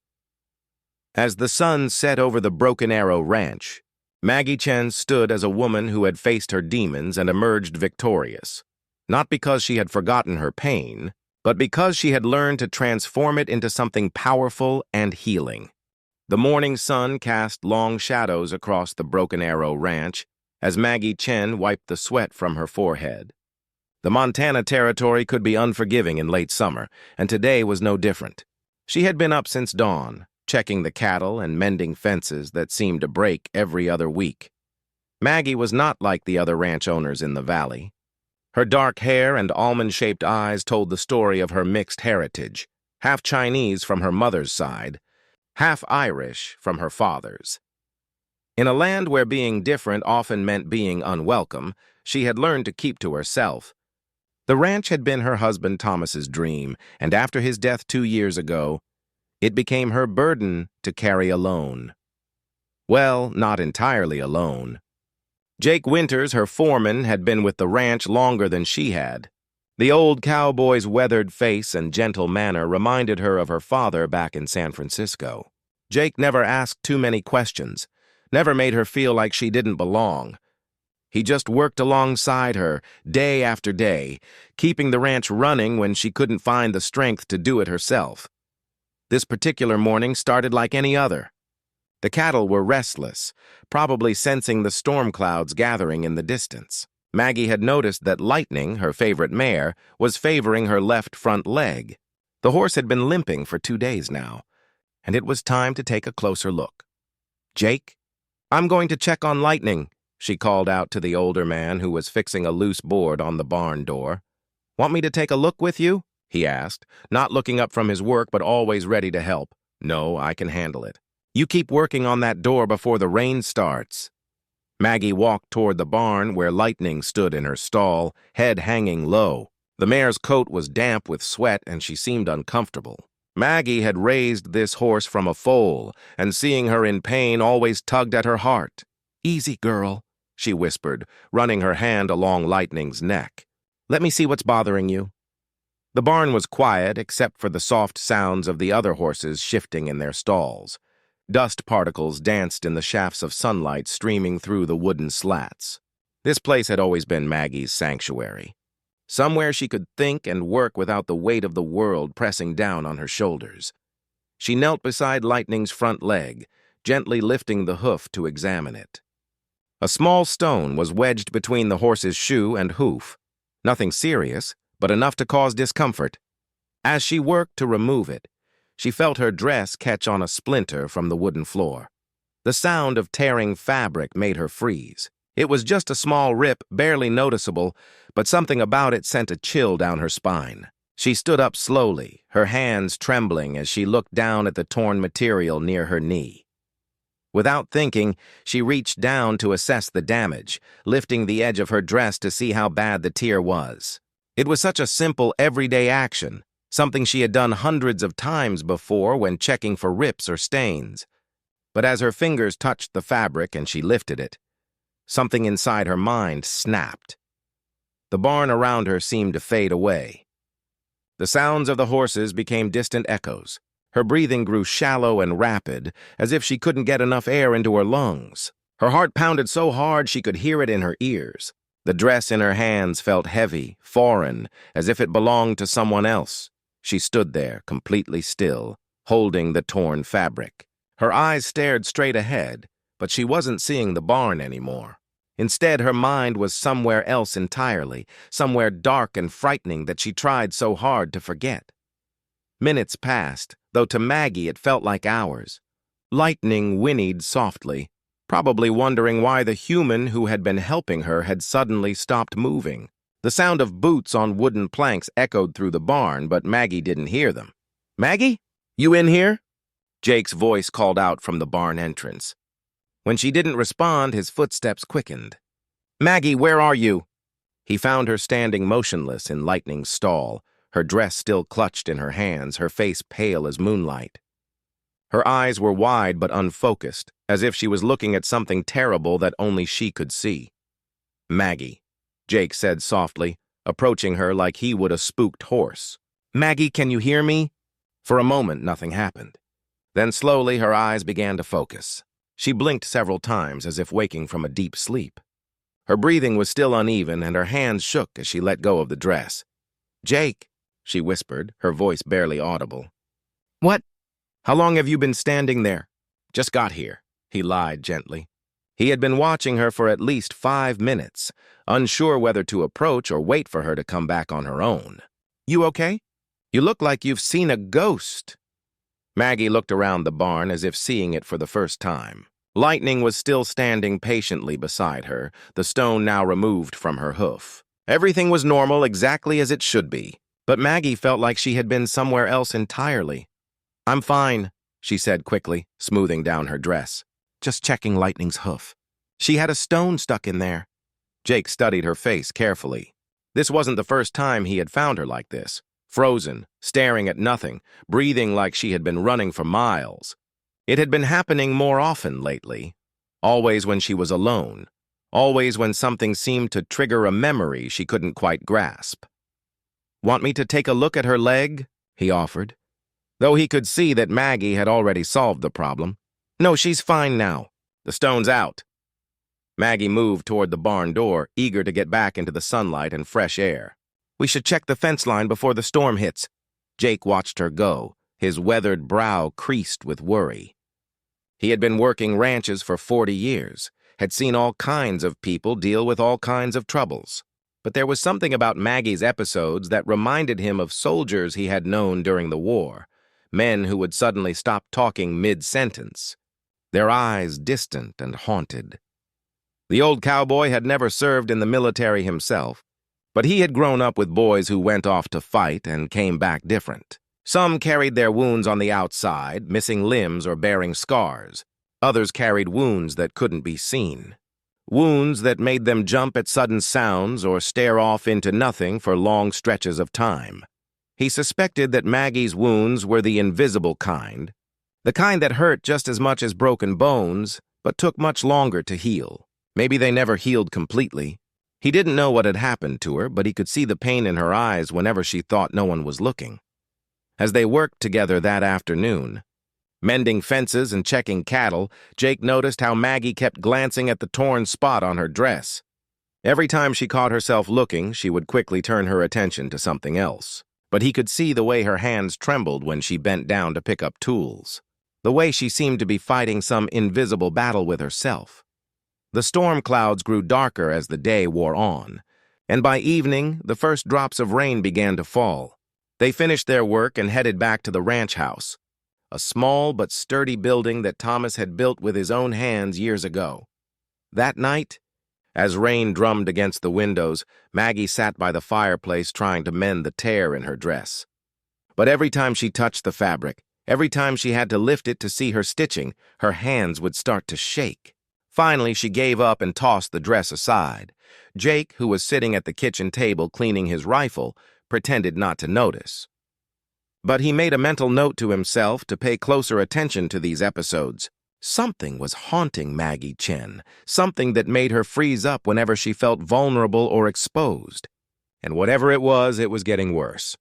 S1: As the sun set over the Broken Arrow Ranch, Maggie Chen stood as a woman who had faced her demons and emerged victorious, not because she had forgotten her pain, but because she had learned to transform it into something powerful and healing. The morning sun cast long shadows across the Broken Arrow Ranch as Maggie Chen wiped the sweat from her forehead. The Montana Territory could be unforgiving in late summer, and today was no different. She had been up since dawn, checking the cattle and mending fences that seemed to break every other week. Maggie was not like the other ranch owners in the valley. Her dark hair and almond-shaped eyes told the story of her mixed heritage, half Chinese from her mother's side, half Irish from her father's. In a land where being different often meant being unwelcome, she had learned to keep to herself. The ranch had been her husband Thomas's dream, and after his death 2 years ago, it became her burden to carry alone. Well, not entirely alone. Jake Winters, her foreman, had been with the ranch longer than she had. The old cowboy's weathered face and gentle manner reminded her of her father back in San Francisco. Jake never asked too many questions, never made her feel like she didn't belong. He just worked alongside her, day after day, keeping the ranch running when she couldn't find the strength to do it herself. This particular morning started like any other. The cattle were restless, probably sensing the storm clouds gathering in the distance. Maggie had noticed that Lightning, her favorite mare, was favoring her left front leg. The horse had been limping for 2 days now, and it was time to take a closer look. "Jake, I'm going to check on Lightning," she called out to the older man who was fixing a loose board on the barn door. "Want me to take a look with you?" he asked, not looking up from his work but always ready to help. "No, I can handle it. You keep working on that door before the rain starts." Maggie walked toward the barn where Lightning stood in her stall, head hanging low. The mare's coat was damp with sweat and she seemed uncomfortable. Maggie had raised this horse from a foal, and seeing her in pain always tugged at her heart. "Easy, girl," she whispered, running her hand along Lightning's neck. "Let me see what's bothering you." The barn was quiet except for the soft sounds of the other horses shifting in their stalls. Dust particles danced in the shafts of sunlight streaming through the wooden slats. This place had always been Maggie's sanctuary. Somewhere she could think and work without the weight of the world pressing down on her shoulders. She knelt beside Lightning's front leg, gently lifting the hoof to examine it. A small stone was wedged between the horse's shoe and hoof. Nothing serious, but enough to cause discomfort. As she worked to remove it, she felt her dress catch on a splinter from the wooden floor. The sound of tearing fabric made her freeze. It was just a small rip, barely noticeable, but something about it sent a chill down her spine. She stood up slowly, her hands trembling as she looked down at the torn material near her knee. Without thinking, she reached down to assess the damage, lifting the edge of her dress to see how bad the tear was. It was such a simple, everyday action, something she had done hundreds of times before when checking for rips or stains. But as her fingers touched the fabric and she lifted it, something inside her mind snapped. The barn around her seemed to fade away. The sounds of the horses became distant echoes. Her breathing grew shallow and rapid, as if she couldn't get enough air into her lungs. Her heart pounded so hard she could hear it in her ears. The dress in her hands felt heavy, foreign, as if it belonged to someone else. She stood there, completely still, holding the torn fabric. Her eyes stared straight ahead, but she wasn't seeing the barn anymore. Instead, her mind was somewhere else entirely, somewhere dark and frightening that she tried so hard to forget. Minutes passed, though to Maggie it felt like hours. Lightning whinnied softly, probably wondering why the human who had been helping her had suddenly stopped moving. The sound of boots on wooden planks echoed through the barn, but Maggie didn't hear them. "Maggie? You in here?" Jake's voice called out from the barn entrance. When she didn't respond, his footsteps quickened. "Maggie, where are you?" He found her standing motionless in Lightning's stall, her dress still clutched in her hands, her face pale as moonlight. Her eyes were wide but unfocused, as if she was looking at something terrible that only she could see. "Maggie," Jake said softly, approaching her like he would a spooked horse. "Maggie, can you hear me?" For a moment, nothing happened. Then slowly her eyes began to focus. She blinked several times as if waking from a deep sleep. Her breathing was still uneven and her hands shook as she let go of the dress. "Jake," she whispered, her voice barely audible. "What? How long have you been standing there?" Just got here, he lied gently. He had been watching her for at least 5 minutes, unsure whether to approach or wait for her to come back on her own. You okay? You look like you've seen a ghost. Maggie looked around the barn as if seeing it for the first time. Lightning was still standing patiently beside her, the stone now removed from her hoof. Everything was normal, exactly as it should be, but Maggie felt like she had been somewhere else entirely. I'm fine, she said quickly, smoothing down her dress. Just checking Lightning's hoof. She had a stone stuck in there. Jake studied her face carefully. This wasn't the first time he had found her like this, frozen, staring at nothing, breathing like she had been running for miles. It had been happening more often lately, always when she was alone, always when something seemed to trigger a memory she couldn't quite grasp. Want me to take a look at her leg? He offered, though he could see that Maggie had already solved the problem. No, she's fine now. The stone's out. Maggie moved toward the barn door, eager to get back into the sunlight and fresh air. We should check the fence line before the storm hits. Jake watched her go, his weathered brow creased with worry. He had been working ranches for 40 years, had seen all kinds of people deal with all kinds of troubles. But there was something about Maggie's episodes that reminded him of soldiers he had known during the war, men who would suddenly stop talking mid-sentence, their eyes distant and haunted. The old cowboy had never served in the military himself, but he had grown up with boys who went off to fight and came back different. Some carried their wounds on the outside, missing limbs or bearing scars. Others carried wounds that couldn't be seen. Wounds that made them jump at sudden sounds or stare off into nothing for long stretches of time. He suspected that Maggie's wounds were the invisible kind, the kind that hurt just as much as broken bones, but took much longer to heal. Maybe they never healed completely. He didn't know what had happened to her, but he could see the pain in her eyes whenever she thought no one was looking. As they worked together that afternoon, mending fences and checking cattle, Jake noticed how Maggie kept glancing at the torn spot on her dress. Every time she caught herself looking, she would quickly turn her attention to something else. But he could see the way her hands trembled when she bent down to pick up tools, the way she seemed to be fighting some invisible battle with herself. The storm clouds grew darker as the day wore on, and by evening, the first drops of rain began to fall. They finished their work and headed back to the ranch house, a small but sturdy building that Thomas had built with his own hands years ago. That night, as rain drummed against the windows, Maggie sat by the fireplace trying to mend the tear in her dress. But every time she touched the fabric, every time she had to lift it to see her stitching, her hands would start to shake. Finally, she gave up and tossed the dress aside. Jake, who was sitting at the kitchen table cleaning his rifle, pretended not to notice. But he made a mental note to himself to pay closer attention to these episodes. Something was haunting Maggie Chen, something that made her freeze up whenever she felt vulnerable or exposed. And whatever it was getting worse.